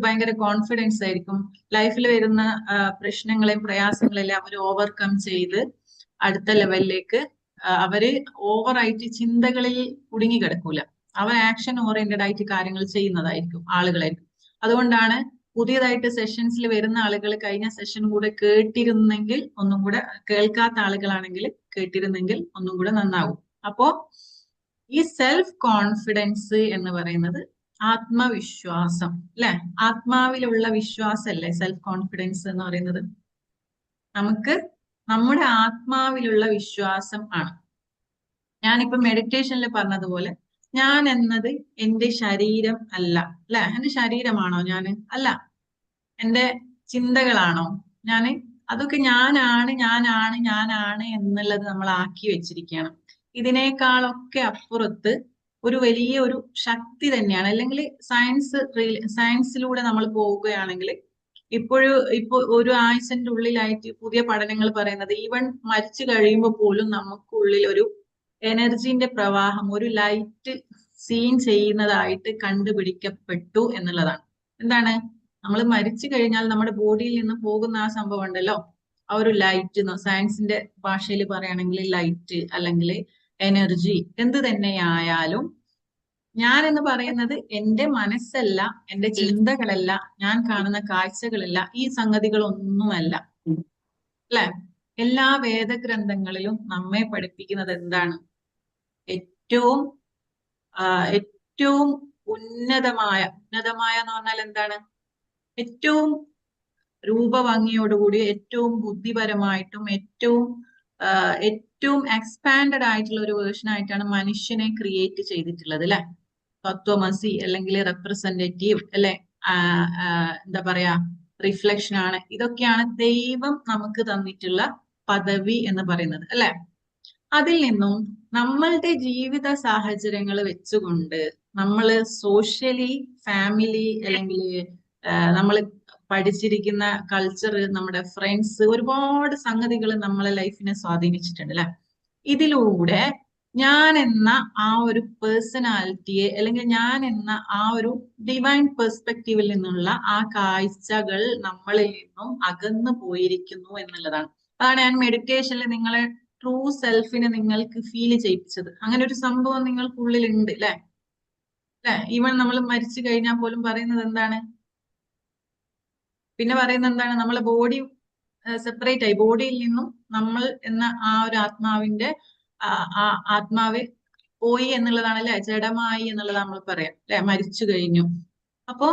ഭയങ്കര കോൺഫിഡൻസ് ആയിരിക്കും. ലൈഫിൽ വരുന്ന പ്രശ്നങ്ങളെയും പ്രയാസങ്ങളെല്ലാം അവർ ഓവർകം ചെയ്ത് അടുത്ത ലെവലിലേക്ക് അവര് ഓവറായിട്ട് ചിന്തകളിൽ കുടുങ്ങി കിടക്കൂല. അവർ ആക്ഷൻ ഓറിയന്റഡ് ആയിട്ട് കാര്യങ്ങൾ ചെയ്യുന്നതായിരിക്കും ആളുകളായിരിക്കും. അതുകൊണ്ടാണ് പുതിയതായിട്ട് സെഷൻസിൽ വരുന്ന ആളുകൾ കഴിഞ്ഞ സെഷൻ കൂടെ കേട്ടിരുന്നെങ്കിൽ ഒന്നും കൂടെ, കേൾക്കാത്ത ആളുകളാണെങ്കിൽ കേട്ടിരുന്നെങ്കിൽ ഒന്നും കൂടെ നന്നാവും. അപ്പോ ഈ സെൽഫ് കോൺഫിഡൻസ് എന്ന് പറയുന്നത് ആത്മവിശ്വാസം, അല്ലെ? ആത്മാവിലുള്ള വിശ്വാസമല്ലേ സെൽഫ് കോൺഫിഡൻസ് എന്ന് പറയുന്നത്? നമുക്ക് നമ്മുടെ ആത്മാവിലുള്ള വിശ്വാസം ആണ്. ഞാനിപ്പോ മെഡിറ്റേഷനിൽ പറഞ്ഞതുപോലെ ഞാൻ എന്നത് എന്റെ ശരീരം അല്ല, അല്ലെ? എന്റെ ശരീരമാണോ ഞാന്? അല്ല. എന്റെ ചിന്തകളാണോ ഞാന്? അതൊക്കെ ഞാനാണ് എന്നുള്ളത് നമ്മൾ ആക്കി വെച്ചിരിക്കുകയാണ്. ഇതിനേക്കാളൊക്കെ അപ്പുറത്ത് ഒരു വലിയ ഒരു ശക്തി തന്നെയാണ്. അല്ലെങ്കിൽ സയൻസിലൂടെ നമ്മൾ പോവുകയാണെങ്കിൽ ഇപ്പൊ ഒരു ആഴ്ചന്റെ ഉള്ളിലായിട്ട് പുതിയ പഠനങ്ങൾ പറയുന്നത് ഈവൻ മരിച്ചു കഴിയുമ്പോൾ പോലും നമുക്കുള്ളിൽ ഒരു എനർജിന്റെ പ്രവാഹം, ഒരു ലൈറ്റ് സീൻ ചെയ്യുന്നതായിട്ട് കണ്ടുപിടിക്കപ്പെട്ടു എന്നുള്ളതാണ്. എന്താണ്? നമ്മൾ മരിച്ചു കഴിഞ്ഞാൽ നമ്മുടെ ബോഡിയിൽ നിന്ന് പോകുന്ന ആ സംഭവം ഉണ്ടല്ലോ, ആ ഒരു ലൈറ്റ്, സയൻസിന്റെ ഭാഷയിൽ പറയുകയാണെങ്കിൽ ലൈറ്റ് അല്ലെങ്കിൽ എനർജി, എന്ത് തന്നെയായാലും ഞാൻ എന്ന് പറയുന്നത് എന്റെ മനസ്സല്ല, എന്റെ ചിന്തകളല്ല, ഞാൻ കാണുന്ന കാഴ്ചകളല്ല, ഈ സംഗതികളൊന്നുമല്ല, അല്ലെ? എല്ലാ വേദഗ്രന്ഥങ്ങളിലും നമ്മെ പഠിപ്പിക്കുന്നത് എന്താണ്? ഏറ്റവും ഏറ്റവും ഉന്നതമായ എന്ന് പറഞ്ഞാൽ എന്താണ്? ഏറ്റവും രൂപഭംഗിയോടുകൂടി, ഏറ്റവും ബുദ്ധിപരമായിട്ടും ഏറ്റവും എക്സ്പാൻഡഡ് ആയിട്ടുള്ള ഒരു വേർഷൻ ആയിട്ടാണ് മനുഷ്യനെ ക്രിയേറ്റ് ചെയ്തിട്ടുള്ളത്, അല്ലെ? തത്വമസി അല്ലെങ്കിൽ റെപ്രസെന്റേറ്റീവ്, അല്ലെ? എന്താ പറയാ, റിഫ്ലക്ഷൻ ആണ്. ഇതൊക്കെയാണ് ദൈവം നമുക്ക് തന്നിട്ടുള്ള പദവി എന്ന് പറയുന്നത്, അല്ലെ? അതിൽ നിന്നും നമ്മളുടെ ജീവിത സാഹചര്യങ്ങൾ വെച്ചുകൊണ്ട് നമ്മൾ സോഷ്യലി, ഫാമിലി, അല്ലെങ്കിൽ നമ്മൾ പഠിച്ചിരിക്കുന്ന കൾച്ചർ, നമ്മുടെ ഫ്രണ്ട്സ്, ഒരുപാട് സംഗതികൾ നമ്മളെ ലൈഫിനെ സ്വാധീനിച്ചിട്ടുണ്ട്, അല്ലെ? ഇതിലൂടെ ഞാൻ എന്ന ആ ഒരു പേഴ്സണാലിറ്റിയെ, അല്ലെങ്കിൽ ഞാൻ എന്ന ആ ഒരു ഡിവൈൻ പെർസ്പെക്റ്റീവിൽ നിന്നുള്ള ആ കാഴ്ചകൾ നമ്മളിൽ നിന്നും അകന്നു പോയിരിക്കുന്നു എന്നുള്ളതാണ്. അതാണ് ഞാൻ മെഡിറ്റേഷനിൽ നിങ്ങളെ ട്രൂ സെൽഫിനെ നിങ്ങൾക്ക് ഫീൽ ചെയ്യിപ്പിച്ചത്. അങ്ങനെ ഒരു സംഭവം നിങ്ങൾക്കുള്ളിൽ ഉണ്ട്, അല്ലെ? ഈവൻ നമ്മൾ മരിച്ചു കഴിഞ്ഞാൽ പോലും പറയുന്നത് എന്താണ്? പിന്നെ പറയുന്നത് എന്താണ്? നമ്മളെ ബോഡി സെപ്പറേറ്റ് ആയി, ബോഡിയിൽ നിന്നും നമ്മൾ എന്ന ആ ഒരു ആത്മാവ് പോയി എന്നുള്ളതാണ്, അല്ലെ? ജഡമായി എന്നുള്ളത് നമ്മൾ പറയാം, അല്ലെ? മരിച്ചു കഴിഞ്ഞു. അപ്പോ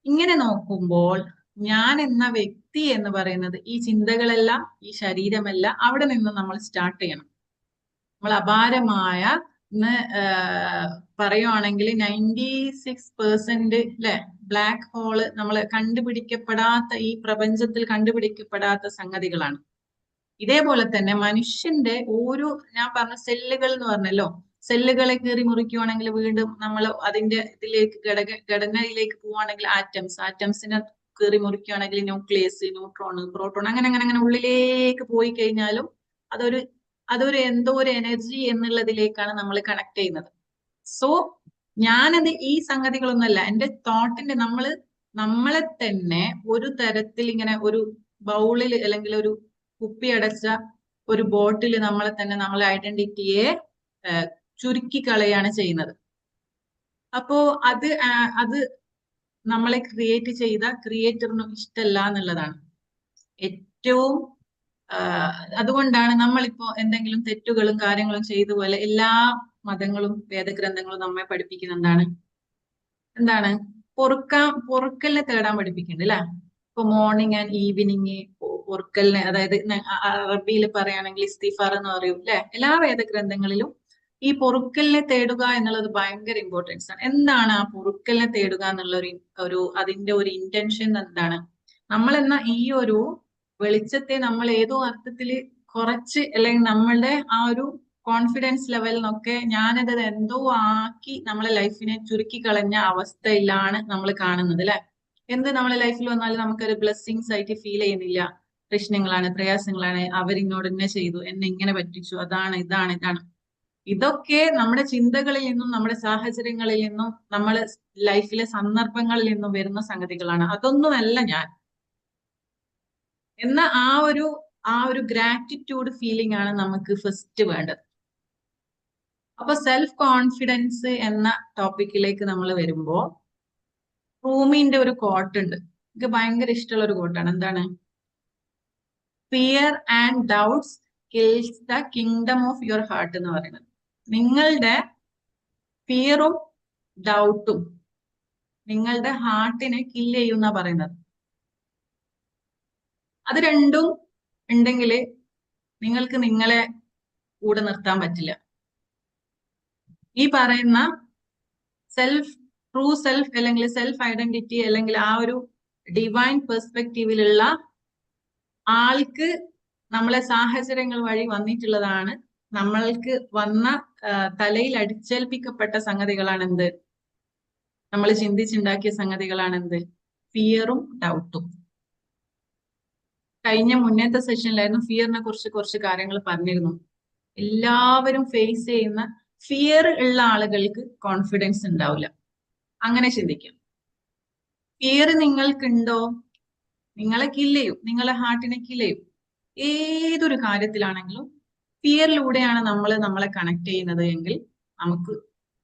ഇങ്ങനെ നോക്കുമ്പോൾ ഞാൻ എന്ന വ്യക്തി എന്ന് പറയുന്നത് ഈ ചിന്തകളല്ല, ഈ ശരീരമല്ല. അവിടെ നിന്ന് നമ്മൾ സ്റ്റാർട്ട് ചെയ്യണം. നമ്മൾ അപാരമായ പറയുവാണെങ്കിൽ 96% അല്ലെ ബ്ലാക്ക് ഹോള് നമ്മൾ കണ്ടുപിടിക്കപ്പെടാത്ത, ഈ പ്രപഞ്ചത്തിൽ കണ്ടുപിടിക്കപ്പെടാത്ത സംഗതികളാണ്. ഇതേപോലെ തന്നെ മനുഷ്യന്റെ ഓരോ, ഞാൻ പറഞ്ഞ സെല്ലുകൾ എന്ന് പറഞ്ഞല്ലോ, സെല്ലുകളെ കീറി മുറിക്കുവാണെങ്കിൽ വീണ്ടും നമ്മൾ അതിന്റെ ഇതിലേക്ക് ഘടനയിലേക്ക് പോവുകയാണെങ്കിൽ ആറ്റംസിനെ കീറി മുറിക്കുകയാണെങ്കിൽ ന്യൂക്ലിയസ്, ന്യൂട്രോൺ, പ്രോട്ടോൺ, അങ്ങനെ ഉള്ളിലേക്ക് പോയി കഴിഞ്ഞാലും അതൊരു എന്തോ ഒരു എനർജി എന്നുള്ളതിലേക്കാണ് നമ്മൾ കണക്ട് ചെയ്യുന്നത്. സോ ഞാനത് ഈ സംഗതികളൊന്നുമല്ല, എന്റെ തോട്ടിന്റെ, നമ്മളെ തന്നെ ഒരു തരത്തിൽ ഇങ്ങനെ ഒരു ബൗളിൽ അല്ലെങ്കിൽ ഒരു കുപ്പി അടച്ച ഒരു ബോട്ടിൽ നമ്മളെ തന്നെ, നമ്മളെ ഐഡന്റിറ്റിയെ ചുരുക്കി കളയാണ് ചെയ്യുന്നത്. അപ്പോ അത് നമ്മളെ ക്രിയേറ്റ് ചെയ്ത ക്രിയേറ്ററിനും ഇഷ്ടമല്ല എന്നുള്ളതാണ് ഏറ്റവും. അതുകൊണ്ടാണ് നമ്മളിപ്പോ എന്തെങ്കിലും തെറ്റുകളും കാര്യങ്ങളും ചെയ്ത പോലെ എല്ലാ മതങ്ങളും വേദഗ്രന്ഥങ്ങളും നമ്മെ പഠിപ്പിക്കുന്ന എന്താണ്? പൊറുക്കലിനെ തേടാൻ പഠിപ്പിക്കുന്നുണ്ട്, അല്ലെ? ഇപ്പൊ മോർണിംഗ് ആൻഡ് ഈവനിങ് പൊറുക്കലിനെ, അതായത് അറബിയിൽ പറയുകയാണെങ്കിൽ ഇസ്തിഫാർ എന്ന് പറയും, അല്ലെ? എല്ലാ വേദഗ്രന്ഥങ്ങളിലും ഈ പൊറുക്കലിനെ തേടുക എന്നുള്ളത് ഭയങ്കര ഇമ്പോർട്ടൻസ് ആണ്. എന്താണ് ആ പൊറുക്കലിനെ തേടുക എന്നുള്ള അതിന്റെ ഒരു ഇന്റൻഷൻ എന്താണ്? നമ്മൾ എന്ന ഈ ഒരു വെളിച്ചത്തെ നമ്മൾ ഏതോ അർത്ഥത്തിൽ കുറച്ച്, അല്ലെങ്കിൽ നമ്മളുടെ ആ ഒരു കോൺഫിഡൻസ് ലെവലിനൊക്കെ ഞാനത് എന്തോ ആക്കി നമ്മളെ ലൈഫിനെ ചുരുക്കി കളഞ്ഞ അവസ്ഥയിലാണ് നമ്മൾ കാണുന്നത്, അല്ലെ? എന്ത് നമ്മളെ ലൈഫിൽ വന്നാലും നമുക്കൊരു ബ്ലെസ്സിങ്സ് ആയിട്ട് ഫീൽ ചെയ്യുന്നില്ല. പ്രശ്നങ്ങളാണ്, പ്രയാസങ്ങളാണ്, അവരിന്നോട് എന്നെ ചെയ്തു, എന്നെ ഇങ്ങനെ പറ്റിച്ചു, അതാണ് ഇതാണ്. ഇതൊക്കെ നമ്മുടെ ചിന്തകളിൽ നിന്നും നമ്മുടെ സാഹചര്യങ്ങളിൽ നിന്നും നമ്മളെ ലൈഫിലെ സന്ദർഭങ്ങളിൽ നിന്നും വരുന്ന സംഗതികളാണ്. അതൊന്നുമല്ല ഞാൻ എന്ന ആ ഒരു ഗ്രാറ്റിറ്റ്യൂഡ് ഫീലിംഗ് ആണ് നമുക്ക് ഫസ്റ്റ് വേണ്ടത്. അപ്പൊ സെൽഫ് കോൺഫിഡൻസ് എന്ന ടോപ്പിക്കിലേക്ക് നമ്മൾ വരുമ്പോ റൂമിന്റെ ഒരു കോട്ട് ഉണ്ട്, എനിക്ക് ഭയങ്കര ഇഷ്ടമുള്ള ഒരു കോട്ടാണ്. എന്താണ്? Fear and doubts kills the kingdom of your heart എന്ന് പറയുന്നത്. നിങ്ങളുടെ ഫിയറും ഡൗട്ടും നിങ്ങളുടെ ഹാർട്ടിനെ കില്ല് ചെയ്യുന്ന പറയുന്നത്. അത് രണ്ടും ഉണ്ടെങ്കിൽ നിങ്ങൾക്ക് നിങ്ങളെ കൂടെ നിർത്താൻ പറ്റില്ല. ഈ പറയുന്ന ട്രൂ സെൽഫ് അല്ലെങ്കിൽ സെൽഫ് ഐഡന്റിറ്റി അല്ലെങ്കിൽ ആ ഒരു ഡിവൈൻ പെർസ്പെക്റ്റീവിലുള്ള ആൾക്ക് നമ്മളെ സാഹചര്യങ്ങൾ വഴി വന്നിട്ടുള്ളതാണ്. നമ്മൾക്ക് വന്ന തലയിൽ അടിച്ചേൽപ്പിക്കപ്പെട്ട സംഗതികളാണ് എന്ത്? നമ്മൾ ചിന്തിച്ചുണ്ടാക്കിയ സംഗതികളാണ് എന്ത്? ഫിയറും ഡൗട്ടും. കഴിഞ്ഞ മുന്നേത്തെ സെഷനിലായിരുന്നു ഫിയറിനെ കുറിച്ച് കുറച്ച് കാര്യങ്ങൾ പറഞ്ഞിരുന്നു. എല്ലാവരും ഫേസ് ചെയ്യുന്ന ഫിയർ ഉള്ള ആളുകൾക്ക് കോൺഫിഡൻസ് ഉണ്ടാവില്ല. അങ്ങനെ ചിന്തിക്കാം. ഫിയർ നിങ്ങൾക്കുണ്ടോ? നിങ്ങളെ കില്ല് ചെയ്യും, നിങ്ങളെ ഹാർട്ടിനെ കില്ല് ചെയ്യും. ഏതൊരു കാര്യത്തിലാണെങ്കിലും ഫിയറിലൂടെയാണ് നമ്മളെ കണക്ട് ചെയ്യുന്നത് എങ്കിൽ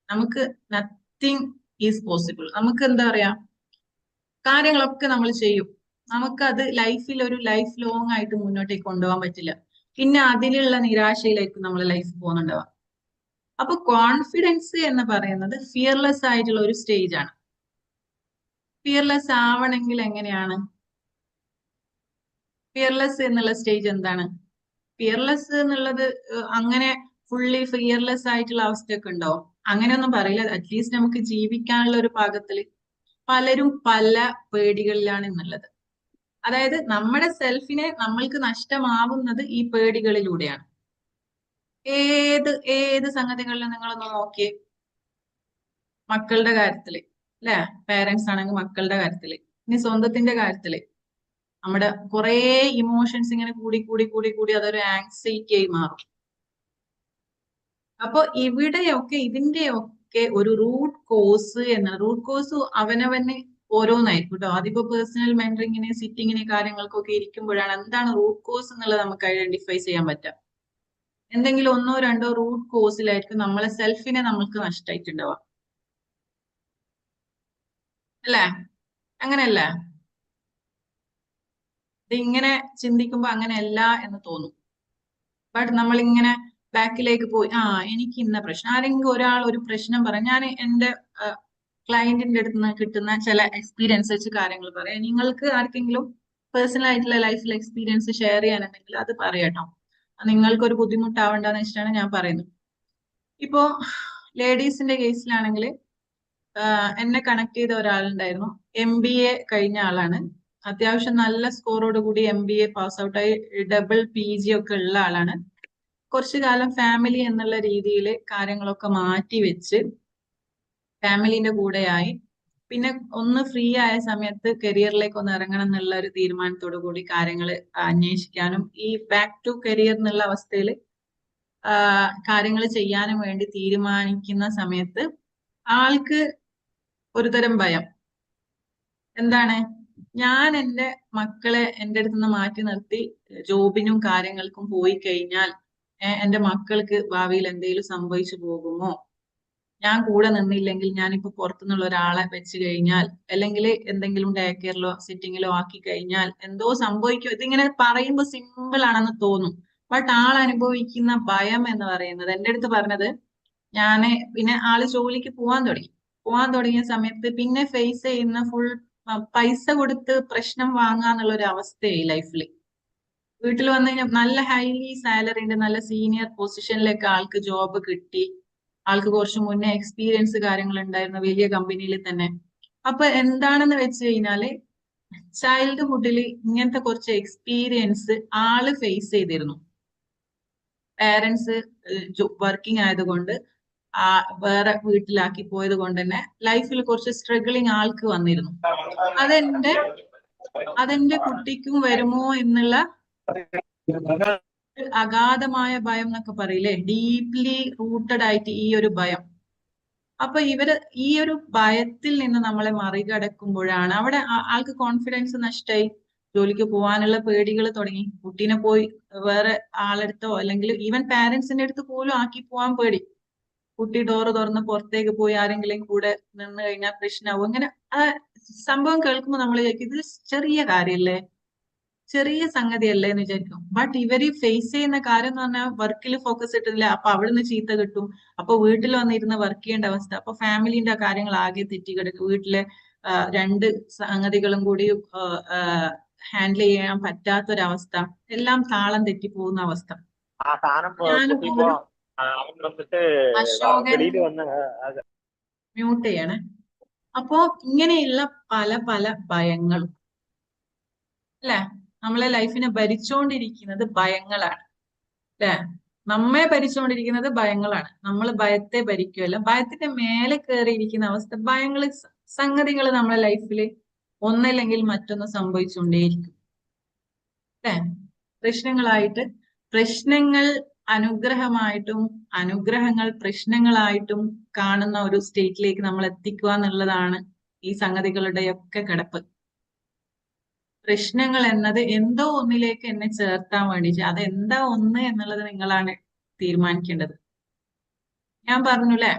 നമുക്ക് നത്തിങ് ഈസ് പോസിബിൾ. നമുക്ക് എന്താ പറയാ, കാര്യങ്ങളൊക്കെ നമ്മൾ ചെയ്യും. നമുക്കത് ലൈഫിൽ ഒരു ലൈഫ് ലോങ് ആയിട്ട് മുന്നോട്ടേക്ക് കൊണ്ടുപോകാൻ പറ്റില്ല. പിന്നെ അതിലുള്ള നിരാശയിലേക്ക് നമ്മൾ ലൈഫ് പോകുന്നുണ്ടാവാം. അപ്പൊ കോൺഫിഡൻസ് എന്ന് പറയുന്നത് ഫിയർലെസ് ആയിട്ടുള്ള ഒരു സ്റ്റേജ് ആണ്. ഫിയർലെസ് ആവണമെങ്കിൽ എങ്ങനെയാണ്? ഫിയർലെസ് എന്നുള്ള സ്റ്റേജ് എന്താണ്? ഫിയർലെസ് എന്നുള്ളത് അങ്ങനെ ഫുള്ളി ഫിയർലെസ് ആയിട്ടുള്ള അവസ്ഥയൊക്കെ ഉണ്ടോ? അങ്ങനെയൊന്നും പറയില്ല. അറ്റ്ലീസ്റ്റ് നമുക്ക് ജീവിക്കാനുള്ള ഒരു പാകത്തില് പലരും പല പേടികളിലാണ് എന്നുള്ളത്. അതായത് നമ്മുടെ സെൽഫിനെ നമ്മൾക്ക് നഷ്ടമാവുന്നത് ഈ പേടികളിലൂടെയാണ്. ഏത് സംഗതികളിലും നിങ്ങളൊന്ന് നോക്കിയേ. മക്കളുടെ കാര്യത്തില് അല്ലെ, പേരൻസ് ആണെങ്കിൽ മക്കളുടെ കാര്യത്തില്, ഇനി സ്വന്തത്തിന്റെ കാര്യത്തില് നമ്മുടെ കുറെ ഇമോഷൻസ് ഇങ്ങനെ കൂടി അതൊരു ആങ്സൈറ്റി ആയി മാറും. അപ്പൊ ഇതിന്റെയൊക്കെ ഒരു റൂട്ട് കോസ് അവനവന് ഓരോന്നായിരിക്കും കേട്ടോ. അതിപ്പോ പേഴ്സണൽ മെന്ററിങ്ങിന് സിറ്റിങ്ങിന് കാര്യങ്ങൾക്കൊക്കെ ഇരിക്കുമ്പോഴാണ് എന്താണ് റൂട്ട് കോസ് എന്നുള്ളത് നമുക്ക് ഐഡന്റിഫൈ ചെയ്യാൻ പറ്റാം. എന്തെങ്കിലും 1 or 2 റൂട്ട് കോസിലായിരിക്കും നമ്മളെ സെൽഫിനെ നമ്മൾക്ക് നഷ്ടമായിട്ടുണ്ടാവുക. അല്ലേ? അങ്ങനെയല്ലേ? ഇതിങ്ങനെ ചിന്തിക്കുമ്പോ അങ്ങനെയല്ല എന്ന് തോന്നും. ബട്ട് നമ്മളിങ്ങനെ ബാക്കിലേക്ക് പോയി എനിക്ക് ഇന്ന പ്രശ്നം, ആരെങ്കിലും ഒരാൾ ഒരു പ്രശ്നം പറയാം, ഞാൻ എൻ്റെ ക്ലയന്റിന്റെ അടുത്ത് നിന്ന് കിട്ടുന്ന ചില എക്സ്പീരിയൻസ് വെച്ച് കാര്യങ്ങൾ പറയാം. നിങ്ങൾക്ക് ആർക്കെങ്കിലും പേഴ്സണൽ ആയിട്ടുള്ള ലൈഫിൽ എക്സ്പീരിയൻസ് ഷെയർ ചെയ്യാനുണ്ടെങ്കിൽ അത് പറയട്ടോ. നിങ്ങൾക്കൊരു ബുദ്ധിമുട്ടാവണ്ടെന്ന് വെച്ചിട്ടാണ് ഞാൻ പറയുന്നത്. ഇപ്പോ ലേഡീസിന്റെ കേസിലാണെങ്കിൽ എന്നെ കണക്ട് ചെയ്ത ഒരാളുണ്ടായിരുന്നു. MBA കഴിഞ്ഞ ആളാണ്. അത്യാവശ്യം നല്ല സ്കോറോട് കൂടി MBA പാസ് ഔട്ടായി ഡബിൾ PG ഒക്കെ ഉള്ള ആളാണ്. കുറച്ചു കാലം ഫാമിലി എന്നുള്ള രീതിയിൽ കാര്യങ്ങളൊക്കെ മാറ്റി വെച്ച് ഫാമിലിന്റെ കൂടെയായി. പിന്നെ ഒന്ന് ഫ്രീ ആയ സമയത്ത് കരിയറിലേക്ക് ഒന്ന് ഇറങ്ങണം എന്നുള്ള ഒരു തീരുമാനത്തോടു കൂടി കാര്യങ്ങൾ അന്വേഷിക്കാനും ഈ ബാക്ക് ടു കരിയർ എന്നുള്ള അവസ്ഥയിൽ കാര്യങ്ങൾ ചെയ്യാനും വേണ്ടി തീരുമാനിക്കുന്ന സമയത്ത് ആൾക്ക് ഒരുതരം ഭയം. എന്താണ്? ഞാൻ എൻ്റെ മക്കളെ എൻ്റെ അടുത്ത് നിന്ന് മാറ്റി നിർത്തി ജോബിനും കാര്യങ്ങൾക്കും പോയി കഴിഞ്ഞാൽ എൻ്റെ മക്കൾക്ക് ഭാവിയിൽ എന്തെങ്കിലും സംഭവിച്ചു പോകുമോ? ഞാൻ കൂടെ നിന്നില്ലെങ്കിൽ, ഞാനിപ്പോ പുറത്തുനിന്നുള്ള ഒരാളെ വെച്ച് കഴിഞ്ഞാൽ, അല്ലെങ്കിൽ എന്തെങ്കിലും ഡേ കെയറിലോ സിറ്റിങ്ങിലോ ആക്കി കഴിഞ്ഞാൽ എന്തോ സംഭവിക്കും. ഇതിങ്ങനെ പറയുമ്പോൾ സിമ്പിൾ ആണെന്ന് തോന്നും. ബട്ട് ആൾ അനുഭവിക്കുന്ന ഭയം എന്ന് പറയുന്നത്, എൻ്റെ അടുത്ത് പറഞ്ഞത്, പിന്നെ ആള് ജോലിക്ക് പോവാൻ തുടങ്ങിയ സമയത്ത് പിന്നെ ഫേസ് ചെയ്യുന്ന ഫുൾ പൈസ കൊടുത്ത് പ്രശ്നം വാങ്ങാന്നുള്ള ഒരു അവസ്ഥയായി ലൈഫിൽ. വീട്ടിൽ വന്നു കഴിഞ്ഞാൽ നല്ല ഹൈലി സാലറി ഉണ്ട്, നല്ല സീനിയർ പൊസിഷനിലേക്ക് ആൾക്ക് ജോബ് കിട്ടി. ആൾക്ക് കുറച്ച് മുന്നേ എക്സ്പീരിയൻസ് കാര്യങ്ങൾ ഉണ്ടായിരുന്നു വലിയ കമ്പനിയിൽ തന്നെ. അപ്പൊ എന്താണെന്ന് വെച്ച് കഴിഞ്ഞാല് ചൈൽഡ്ഹുഡിൽ ഇങ്ങനത്തെ കുറച്ച് എക്സ്പീരിയൻസ് ആള് ഫേസ് ചെയ്തിരുന്നു. പാരൻസ് വർക്കിംഗ് ആയതുകൊണ്ട് വേറെ വീട്ടിലാക്കി പോയത് കൊണ്ട് തന്നെ ലൈഫിൽ കുറച്ച് സ്ട്രഗിളിങ് ആൾക്ക് വന്നിരുന്നു. അതെന്റെ കുട്ടിക്കും വരുമോ എന്നുള്ള അഗാധമായ ഭയം എന്നൊക്കെ പറയില്ലേ, ഡീപ്ലി റൂട്ടഡ് ആയിട്ട് ഈ ഒരു ഭയം. അപ്പൊ ഈ ഒരു ഭയത്തിൽ നിന്ന് നമ്മളെ മറികടക്കുമ്പോഴാണ് അവിടെ ആൾക്ക് കോൺഫിഡൻസ് നഷ്ടമായി, ജോലിക്ക് പോകാനുള്ള പേടികൾ തുടങ്ങി, കുട്ടീനെ പോയി വേറെ ആളെടുത്തോ അല്ലെങ്കിൽ ഈവൻ പാരന്റ്സിന്റെ അടുത്ത് പോലും ആക്കി പോവാൻ പേടി. കുട്ടി ഡോറ് തുറന്ന് പുറത്തേക്ക് പോയി ആരെങ്കിലും കൂടെ നിന്ന് കഴിഞ്ഞാൽ പ്രശ്നമാവും. അങ്ങനെ ആ സംഭവം കേൾക്കുമ്പോൾ നമ്മൾ വിചാരിക്കും ഇത് ചെറിയ കാര്യല്ലേ, ചെറിയ സംഗതിയല്ലേ എന്ന് വിചാരിക്കും. ബട്ട് ഇവര് ഫേസ് ചെയ്യുന്ന കാര്യം എന്ന് പറഞ്ഞാൽ വർക്കിൽ ഫോക്കസ് ഇട്ടില്ല, അപ്പൊ അവിടുന്ന് ചീത്ത കിട്ടും, അപ്പൊ വീട്ടിൽ വന്നിരുന്ന് വർക്ക് ചെയ്യേണ്ട അവസ്ഥ, അപ്പൊ ഫാമിലിന്റെ കാര്യങ്ങൾ ആകെ തെറ്റിക്കിടക്കും, വീട്ടിലെ രണ്ട് സംഗതികളും കൂടി ഹാൻഡിൽ ചെയ്യാൻ പറ്റാത്തൊരവസ്ഥ, എല്ലാം താളം തെറ്റിപ്പോകുന്ന അവസ്ഥ. ആ സാധനം ഞാനിപ്പോ ഇപ്പൊ ഒരു അവൻ വന്നിട്ട് അശോകൻ വെളിയിൽ വന്ന് മ്യൂട്ട് ചെയ്യണേ. അപ്പോ ഇങ്ങനെയുള്ള പല പല ഭയങ്ങളും അല്ലെ നമ്മളെ ലൈഫിനെ ഭരിച്ചുകൊണ്ടിരിക്കുന്നത് ഭയങ്ങളാണ് അല്ലെ. നമ്മെ ഭരിച്ചുകൊണ്ടിരിക്കുന്നത് ഭയങ്ങളാണ്, നമ്മൾ ഭയത്തെ ഭരിക്കുമല്ല. ഭയത്തിന്റെ മേലെ കയറിയിരിക്കുന്ന അവസ്ഥ, ഭയങ്ങള് സംഗതികൾ നമ്മളെ ലൈഫിൽ ഒന്നല്ലെങ്കിൽ മറ്റൊന്ന് സംഭവിച്ചുകൊണ്ടേയിരിക്കും അല്ലെ. പ്രശ്നങ്ങളായിട്ട്, പ്രശ്നങ്ങൾ അനുഗ്രഹമായിട്ടും അനുഗ്രഹങ്ങൾ പ്രശ്നങ്ങളായിട്ടും കാണുന്ന ഒരു സ്റ്റേറ്റിലേക്ക് നമ്മൾ എത്തിക്കുക എന്നുള്ളതാണ് ഈ സംഗതികളുടെയൊക്കെ കിടപ്പ്. പ്രശ്നങ്ങൾ എന്നത് എന്തോ ഒന്നിലേക്ക് എന്നെ ചേർത്താൻ വേണ്ടിയിട്ട്, അത് എന്താ ഒന്ന് എന്നുള്ളത് നിങ്ങളാണ് തീരുമാനിക്കേണ്ടത്. ഞാൻ പറഞ്ഞുല്ലേ,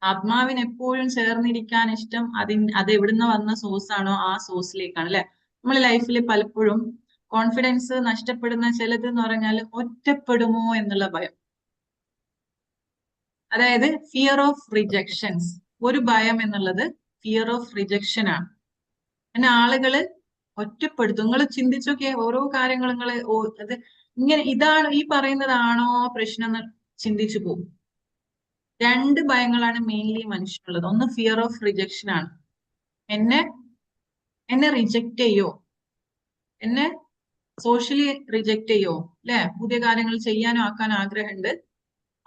ആത്മാവിന് എപ്പോഴും ചേർന്നിരിക്കാൻ ഇഷ്ടം അത് എവിടുന്ന് വന്ന സോഴ്സ് ആണോ ആ സോഴ്സിലേക്കാണ് അല്ലെ. നമ്മൾ ലൈഫിൽ പലപ്പോഴും കോൺഫിഡൻസ് നഷ്ടപ്പെടുന്ന ചിലത് എന്ന് പറഞ്ഞാൽ ഒറ്റപ്പെടുമോ എന്നുള്ള ഭയം, അതായത് ഫിയർ ഓഫ് റിജക്ഷൻസ്. ഒരു ഭയം എന്നുള്ളത് ഫിയർ ഓഫ് റിജക്ഷൻ ആണ്. പിന്നെ ആളുകള് ഒറ്റപ്പെടുത്തും. നിങ്ങൾ ചിന്തിച്ചൊക്കെ ഓരോ കാര്യങ്ങൾ നിങ്ങൾ അത് ഇങ്ങനെ ഇതാണ് ഈ പറയുന്നതാണോ പ്രശ്നം എന്ന് ചിന്തിച്ചു പോകും. രണ്ട് ഭയങ്ങളാണ് മെയിൻലി മനുഷ്യനുള്ളത്. ഒന്ന് ഫിയർ ഓഫ് റിജക്ഷൻ ആണ്, എന്നെ റിജക്റ്റ് ചെയ്യോ, എന്നെ സോഷ്യലി റിജക്റ്റ് ചെയ്യോ അല്ലെ. പുതിയ കാര്യങ്ങൾ ചെയ്യാനോ ആക്കാനോ ആഗ്രഹമുണ്ട്,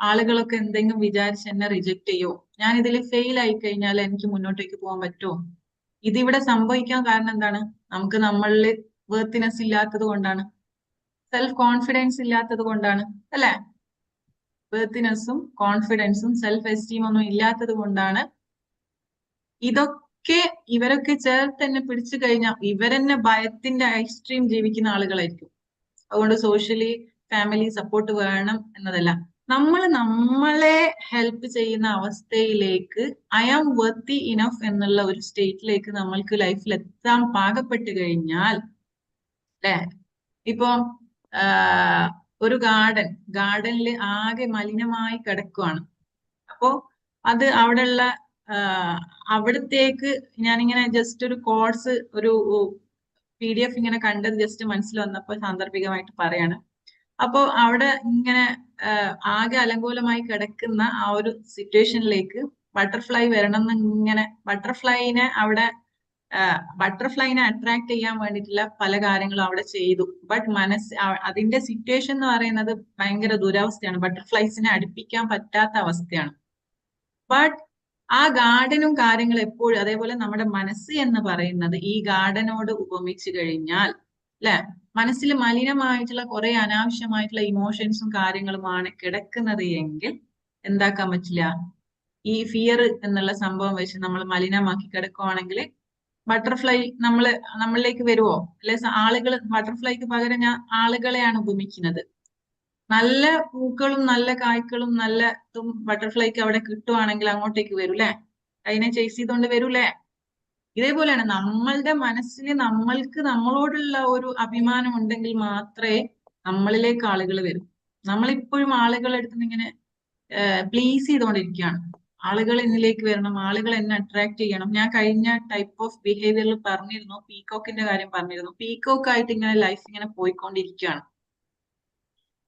ആളുകളൊക്കെ എന്തെങ്കിലും വിചാരിച്ച് എന്നെ റിജക്റ്റ് ചെയ്യോ, ഞാൻ ഇതിൽ ഫെയിൽ ആയി കഴിഞ്ഞാൽ എനിക്ക് മുന്നോട്ടേക്ക് പോകാൻ പറ്റുമോ. ഇതിവിടെ സംഭവിക്കാൻ കാരണം എന്താണ്, നമുക്ക് നമ്മളിൽ വേർത്തിനെസ് ഇല്ലാത്തത് കൊണ്ടാണ്, സെൽഫ് കോൺഫിഡൻസ് ഇല്ലാത്തത് കൊണ്ടാണ് അല്ലെ. വേർത്തിനെസ്സും കോൺഫിഡൻസും സെൽഫ് എസ്റ്റീം ഒന്നും ഇല്ലാത്തത് കൊണ്ടാണ്. ഇതൊക്കെ ഇവരൊക്കെ ചേർത്ത് തന്നെ പിടിച്ചു കഴിഞ്ഞാൽ ഇവരെന്നെ ഭയത്തിന്റെ എക്സ്ട്രീം ജീവിക്കുന്ന ആളുകളായിരിക്കും. അതുകൊണ്ട് സോഷ്യലി ഫാമിലി സപ്പോർട്ട് വേണം എന്നതല്ല, നമ്മൾ നമ്മളെ ഹെൽപ്പ് ചെയ്യുന്ന അവസ്ഥയിലേക്ക് ഐ ആം വർത്തി ഇനഫ് എന്നുള്ള ഒരു സ്റ്റേറ്റിലേക്ക് നമ്മൾക്ക് ലൈഫിൽ എത്താൻ പാകപ്പെട്ട് കഴിഞ്ഞാൽ അല്ലെ. ഇപ്പൊ ഒരു ഗാർഡനിൽ ആകെ മലിനമായി കിടക്കുവാണ്. അപ്പോ അത് അവിടെയുള്ള അവിടത്തേക്ക് ഞാനിങ്ങനെ ജസ്റ്റ് ഒരു കോഴ്സ് ഒരു PDF ഇങ്ങനെ കണ്ടത് ജസ്റ്റ് മനസ്സിൽ വന്നപ്പോൾ സാന്ദർഭികമായിട്ട് പറയാണ്. അപ്പോ അവിടെ ഇങ്ങനെ ആകെ അലങ്കോലമായി കിടക്കുന്ന ആ ഒരു സിറ്റുവേഷനിലേക്ക് ബട്ടർഫ്ലൈ വരണം എന്ന് ഇങ്ങനെ ബട്ടർഫ്ലൈനെ അട്രാക്ട് ചെയ്യാൻ വേണ്ടിയിട്ടുള്ള പല കാര്യങ്ങളും അവിടെ ചെയ്തു. ബട്ട് അതിന്റെ സിറ്റുവേഷൻ എന്ന് പറയുന്നത് ഭയങ്കര ദുരവസ്ഥയാണ്, ബട്ടർഫ്ലൈസിനെ അടുപ്പിക്കാൻ പറ്റാത്ത അവസ്ഥയാണ്. ബട്ട് ആ ഗാർഡനും കാര്യങ്ങളും എപ്പോഴും അതേപോലെ നമ്മുടെ മനസ്സ് എന്ന് പറയുന്നത് ഈ ഗാർഡനോട് ഉപമിച്ചു കഴിഞ്ഞാൽ അല്ലെ, മനസ്സിൽ മലിനമായിട്ടുള്ള കുറെ അനാവശ്യമായിട്ടുള്ള ഇമോഷൻസും കാര്യങ്ങളുമാണ് കിടക്കുന്നത് എങ്കിൽ എന്താക്കാൻ പറ്റില്ല, ഈ ഫിയർ എന്നുള്ള സംഭവം വെച്ച് നമ്മൾ മലിനമാക്കി കിടക്കുവാണെങ്കിൽ ബട്ടർഫ്ലൈ നമ്മളിലേക്ക് വരുമോ അല്ലെ. ആളുകൾ ബട്ടർഫ്ലൈക്ക് പകരം ഞാൻ ആളുകളെയാണ് ഉപമിക്കുന്നത്. നല്ല പൂക്കളും നല്ല കായ്ക്കളും നല്ല ഇതും ബട്ടർഫ്ലൈക്ക് അവിടെ കിട്ടുവാണെങ്കിൽ അങ്ങോട്ടേക്ക് വരൂലേ, അതിനെ ചേസ് ചെയ്തുകൊണ്ട് വരൂലേ. ഇതേപോലെയാണ് നമ്മളുടെ മനസ്സിൽ നമ്മൾക്ക് നമ്മളോടുള്ള ഒരു അഭിമാനം ഉണ്ടെങ്കിൽ മാത്രമേ നമ്മളിലേക്ക് ആളുകൾ വരും. നമ്മളിപ്പോഴും ആളുകളുടെ അടുത്ത് ഇങ്ങനെ പ്ലീസ് ചെയ്തുകൊണ്ടിരിക്കുകയാണ്, ആളുകൾ എന്നിലേക്ക് വരണം, ആളുകൾ എന്നെ അട്രാക്ട് ചെയ്യണം. ഞാൻ കഴിഞ്ഞ ടൈപ്പ് ഓഫ് ബിഹേവിയറിൽ പറഞ്ഞിരുന്നു, പീകോക്കിന്റെ കാര്യം പറഞ്ഞിരുന്നു. പീകോക്ക് ആയിട്ട് ഇങ്ങനെ ലൈഫ് ഇങ്ങനെ പോയിക്കൊണ്ടിരിക്കുകയാണ്.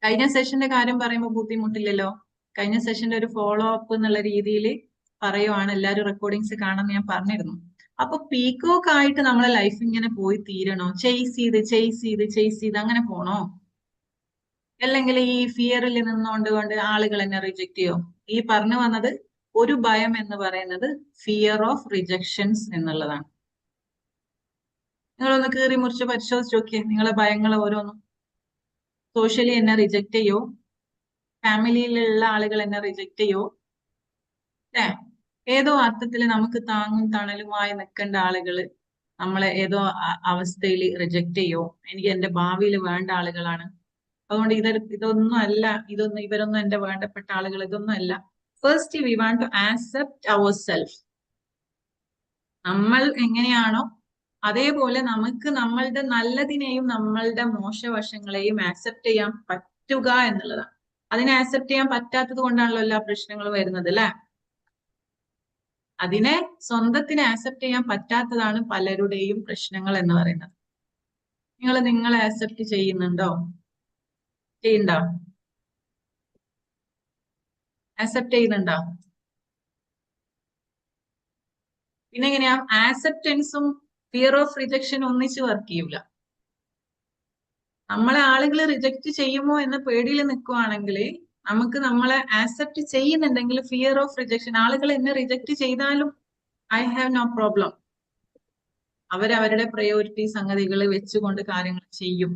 കഴിഞ്ഞ സെഷന്റെ കാര്യം പറയുമ്പോൾ ബുദ്ധിമുട്ടില്ലല്ലോ, കഴിഞ്ഞ സെഷന്റെ ഒരു ഫോളോ അപ്പ് എന്നുള്ള രീതിയിൽ പറയുവാണ്, എല്ലാവരും റെക്കോർഡിങ്സ് കാണാമെന്ന് ഞാൻ പറഞ്ഞിരുന്നു. അപ്പൊ പീകോക്ക് ആയിട്ട് നമ്മളെ ലൈഫ് ഇങ്ങനെ പോയി തീരണോ, ചെയ്സ് ചെയ്ത് അങ്ങനെ പോണോ, അല്ലെങ്കിൽ ഈ ഫിയറിൽ നിന്നുകൊണ്ട് ആളുകൾ എന്നെ റിജക്ട് ചെയ്യോ. ഈ പറഞ്ഞു വന്നത് ഒരു ഭയം എന്ന് പറയുന്നത് ഫിയർ ഓഫ് റിജക്ഷൻസ് എന്നുള്ളതാണ്. നിങ്ങളൊന്ന് കീറി മുറിച്ച് പരിശോധിച്ച് നോക്കിയേ നിങ്ങളെ ഭയങ്ങൾ ഓരോന്നും. സോഷ്യലി എന്നെ റിജക്റ്റ് ചെയ്യോ, ഫാമിലിയിലുള്ള ആളുകൾ എന്നെ റിജക്റ്റ് ചെയ്യോ, അല്ലെ? ഏതോ അർത്ഥത്തിൽ നമുക്ക് താങ്ങും തണലുമായി നിൽക്കേണ്ട ആളുകള് നമ്മളെ ഏതോ അവസ്ഥയിൽ റിജക്റ്റ് ചെയ്യോ, എനിക്ക് എന്റെ ഭാവിയിൽ വേണ്ട ആളുകളാണ്, അതുകൊണ്ട് ഇതൊന്നും അല്ല, ഇവരൊന്നും എന്റെ വേണ്ടപ്പെട്ട ആളുകൾ, ഇതൊന്നും അല്ല. First we want to accept our self. നമ്മൾ എങ്ങനെയാണോ അതേപോലെ നമുക്ക് നമ്മളുടെ നല്ലതിനെയും നമ്മളുടെ മോശവശങ്ങളെയും ആക്സെപ്റ്റ് ചെയ്യാൻ പറ്റുക എന്നുള്ളതാണ്. അതിനെ ആക്സെപ്റ്റ് ചെയ്യാൻ പറ്റാത്തത് കൊണ്ടാണല്ലോ എല്ലാ പ്രശ്നങ്ങളും വരുന്നത്, അല്ലെ? അതിനെ സ്വന്തത്തിനെ ആക്സെപ്റ്റ് ചെയ്യാൻ പറ്റാത്തതാണ് പലരുടെയും പ്രശ്നങ്ങൾ എന്ന് പറയുന്നത്. നിങ്ങളെ ആക്സെപ്റ്റ് ചെയ്യുന്നുണ്ടോ? ചെയ്യണ്ടോ? ആക്സെപ്റ്റ് ചെയ്യുന്നുണ്ടോ? പിന്നെ എങ്ങനെയാ ആക്സെപ്റ്റൻസും ഫിയർ ഓഫ് റിജക്ഷൻ ഒന്നിച്ച് വർക്ക് ചെയ്യൂല. നമ്മളെ ആളുകൾ റിജക്റ്റ് ചെയ്യുമോ എന്ന പേടിയിൽ നിൽക്കുവാണെങ്കിൽ നമുക്ക് നമ്മളെ ആക്സെപ്റ്റ് ചെയ്യുന്നുണ്ടെങ്കിൽ ഫിയർ ഓഫ് റിജക്ഷൻ, ആളുകൾ എന്നെ റിജക്റ്റ് ചെയ്താലും ഐ ഹാവ് നോ പ്രോബ്ലം, അവരവരുടെ പ്രയോറിറ്റി സംഗതികൾ വെച്ചുകൊണ്ട് കാര്യങ്ങൾ ചെയ്യും.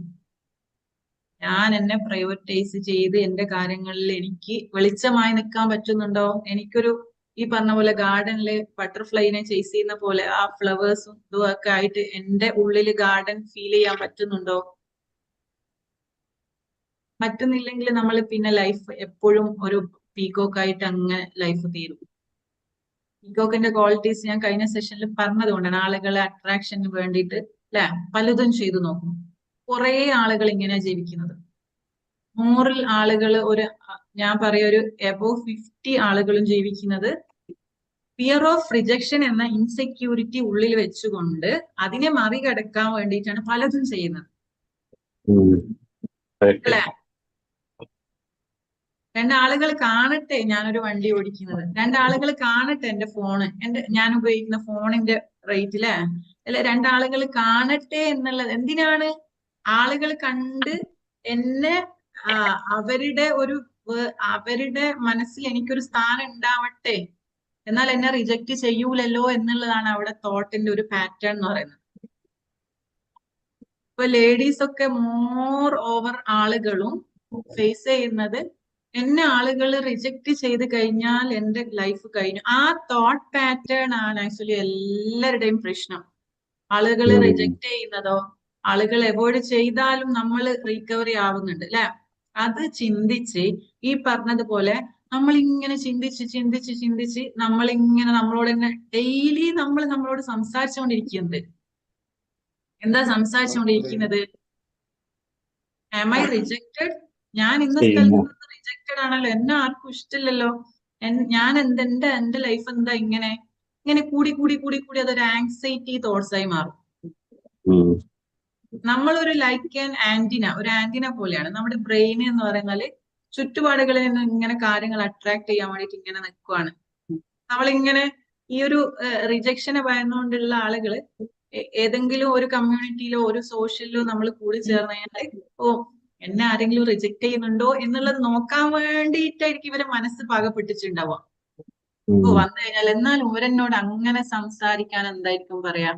ഞാൻ എന്നെ പ്രയോറിറ്റൈസ് ചെയ്ത് എന്റെ കാര്യങ്ങളിൽ എനിക്ക് വെളിച്ചമായി നിൽക്കാൻ പറ്റുന്നുണ്ടോ? എനിക്കൊരു ഈ പറഞ്ഞ പോലെ ഗാർഡനില് ബട്ടർഫ്ലൈനെ ചേസ് ചെയ്യുന്ന പോലെ ആ ഫ്ലവേഴ്സും ഇതും ഒക്കെ ആയിട്ട് എന്റെ ഉള്ളിൽ ഗാർഡൻ ഫീൽ ചെയ്യാൻ പറ്റുന്നുണ്ടോ? പറ്റുന്നില്ലെങ്കിൽ നമ്മൾ പിന്നെ ലൈഫ് എപ്പോഴും ഒരു പീകോക്ക് ആയിട്ട് അങ്ങനെ ലൈഫ് തീരും. പീകോക്കിന്റെ ക്വാളിറ്റീസ് ഞാൻ കഴിഞ്ഞ സെഷനിൽ പറഞ്ഞതുകൊണ്ടാണ്, ആളുകളെ അട്രാക്ഷന് വേണ്ടിയിട്ട് അല്ലെ പലതും ചെയ്തു നോക്കും. കുറെ ആളുകൾ ഇങ്ങനെ ജീവിക്കുന്നത്, 100 ആളുകൾ, ഞാൻ പറയാ ഒരു എബോവ് 50 ആളുകളും ജീവിക്കുന്നത് ഫിയർ ഓഫ് റിജക്ഷൻ എന്ന ഇൻസെക്യൂരിറ്റി ഉള്ളിൽ വെച്ചുകൊണ്ട് അതിനെ മറികടക്കാൻ വേണ്ടിയിട്ടാണ് പലതും ചെയ്യുന്നത്, അല്ലെ? രണ്ടാളുകൾ കാണട്ടെ ഞാനൊരു വണ്ടി ഓടിക്കുന്നത്, രണ്ടാളുകൾ കാണട്ടെ എന്റെ ഫോണ്, ഞാൻ ഉപയോഗിക്കുന്ന ഫോണിന്റെ റേറ്റിലെ, അല്ലെ? രണ്ടാളുകൾ കാണട്ടെ എന്നുള്ളത് എന്തിനാണ്? ആളുകൾ കണ്ട് എന്നെ അവരുടെ മനസ്സിൽ എനിക്കൊരു സ്ഥാനം ഉണ്ടാവട്ടെ, എന്നാൽ എന്നെ റിജക്റ്റ് ചെയ്യൂലല്ലോ എന്നുള്ളതാണ് അവിടെ തോട്ടിന്റെ ഒരു പാറ്റേൺ എന്ന് പറയുന്നത്. ഇപ്പൊ ലേഡീസ് ഒക്കെ മോർ ഓവർ ആളുകളും ഫേസ് ചെയ്യുന്നത് എന്നെ ആളുകൾ റിജക്റ്റ് ചെയ്ത് കഴിഞ്ഞാൽ എന്റെ ലൈഫ് കഴിഞ്ഞു. ആ തോട്ട് പാറ്റേൺ ആണ് ആക്ച്വലി എല്ലാവരുടെയും പ്രശ്നം. ആളുകൾ റിജക്റ്റ് ചെയ്യുന്നതോ ആളുകൾ അവോയ്ഡ് ചെയ്താലും നമ്മൾ റീകവറി ആവുന്നുണ്ട്, അല്ലെ? അത് ചിന്തിച്ച് ഈ പറഞ്ഞതുപോലെ നമ്മളിങ്ങനെ ചിന്തിച്ച് നമ്മളിങ്ങനെ നമ്മളോട് തന്നെ ഡെയിലി നമ്മളോട് സംസാരിച്ചുകൊണ്ടിരിക്കുന്നത്. എന്താ സംസാരിച്ചുകൊണ്ടിരിക്കുന്നത്? Am I rejected? ഞാൻ ഇന്ന സ്ഥലത്ത് നിന്ന് റിജക്റ്റഡ് ആണല്ലോ, എന്നെ ആർക്കും ഇഷ്ടമില്ലല്ലോ, ഞാൻ എന്റെ ലൈഫ് എന്താ ഇങ്ങനെ കൂടി അതൊരു ആങ്സൈറ്റി തോട്ട്സ് ആയി മാറും. നമ്മളൊരു ലൈക്ക് ഒരു ആന്റിന പോലെയാണ്. നമ്മുടെ ബ്രെയിൻ എന്ന് പറയുന്നത് ചുറ്റുപാടുകളിൽ നിന്ന് ഇങ്ങനെ കാര്യങ്ങൾ അട്രാക്ട് ചെയ്യാൻ വേണ്ടിയിട്ട് ഇങ്ങനെ നിൽക്കുവാണ്. നമ്മളിങ്ങനെ ഈ ഒരു റിജക്ഷനെ ഭയന്നുകൊണ്ടുള്ള ആളുകള് ഏതെങ്കിലും ഒരു കമ്മ്യൂണിറ്റിയിലോ ഒരു സോഷ്യലിലോ നമ്മൾ കൂടി ചേർന്ന് കഴിഞ്ഞാൽ എന്നെ ആരെങ്കിലും റിജക്ട് ചെയ്യുന്നുണ്ടോ എന്നുള്ളത് നോക്കാൻ വേണ്ടിയിട്ടായിരിക്കും ഇവരെ മനസ്സ് പാകപ്പെട്ടിട്ടുണ്ടാവുക. വന്നു കഴിഞ്ഞാൽ എന്നാലും ഇവരെന്നോട് അങ്ങനെ സംസാരിക്കാൻ എന്തായിരിക്കും പറയാ?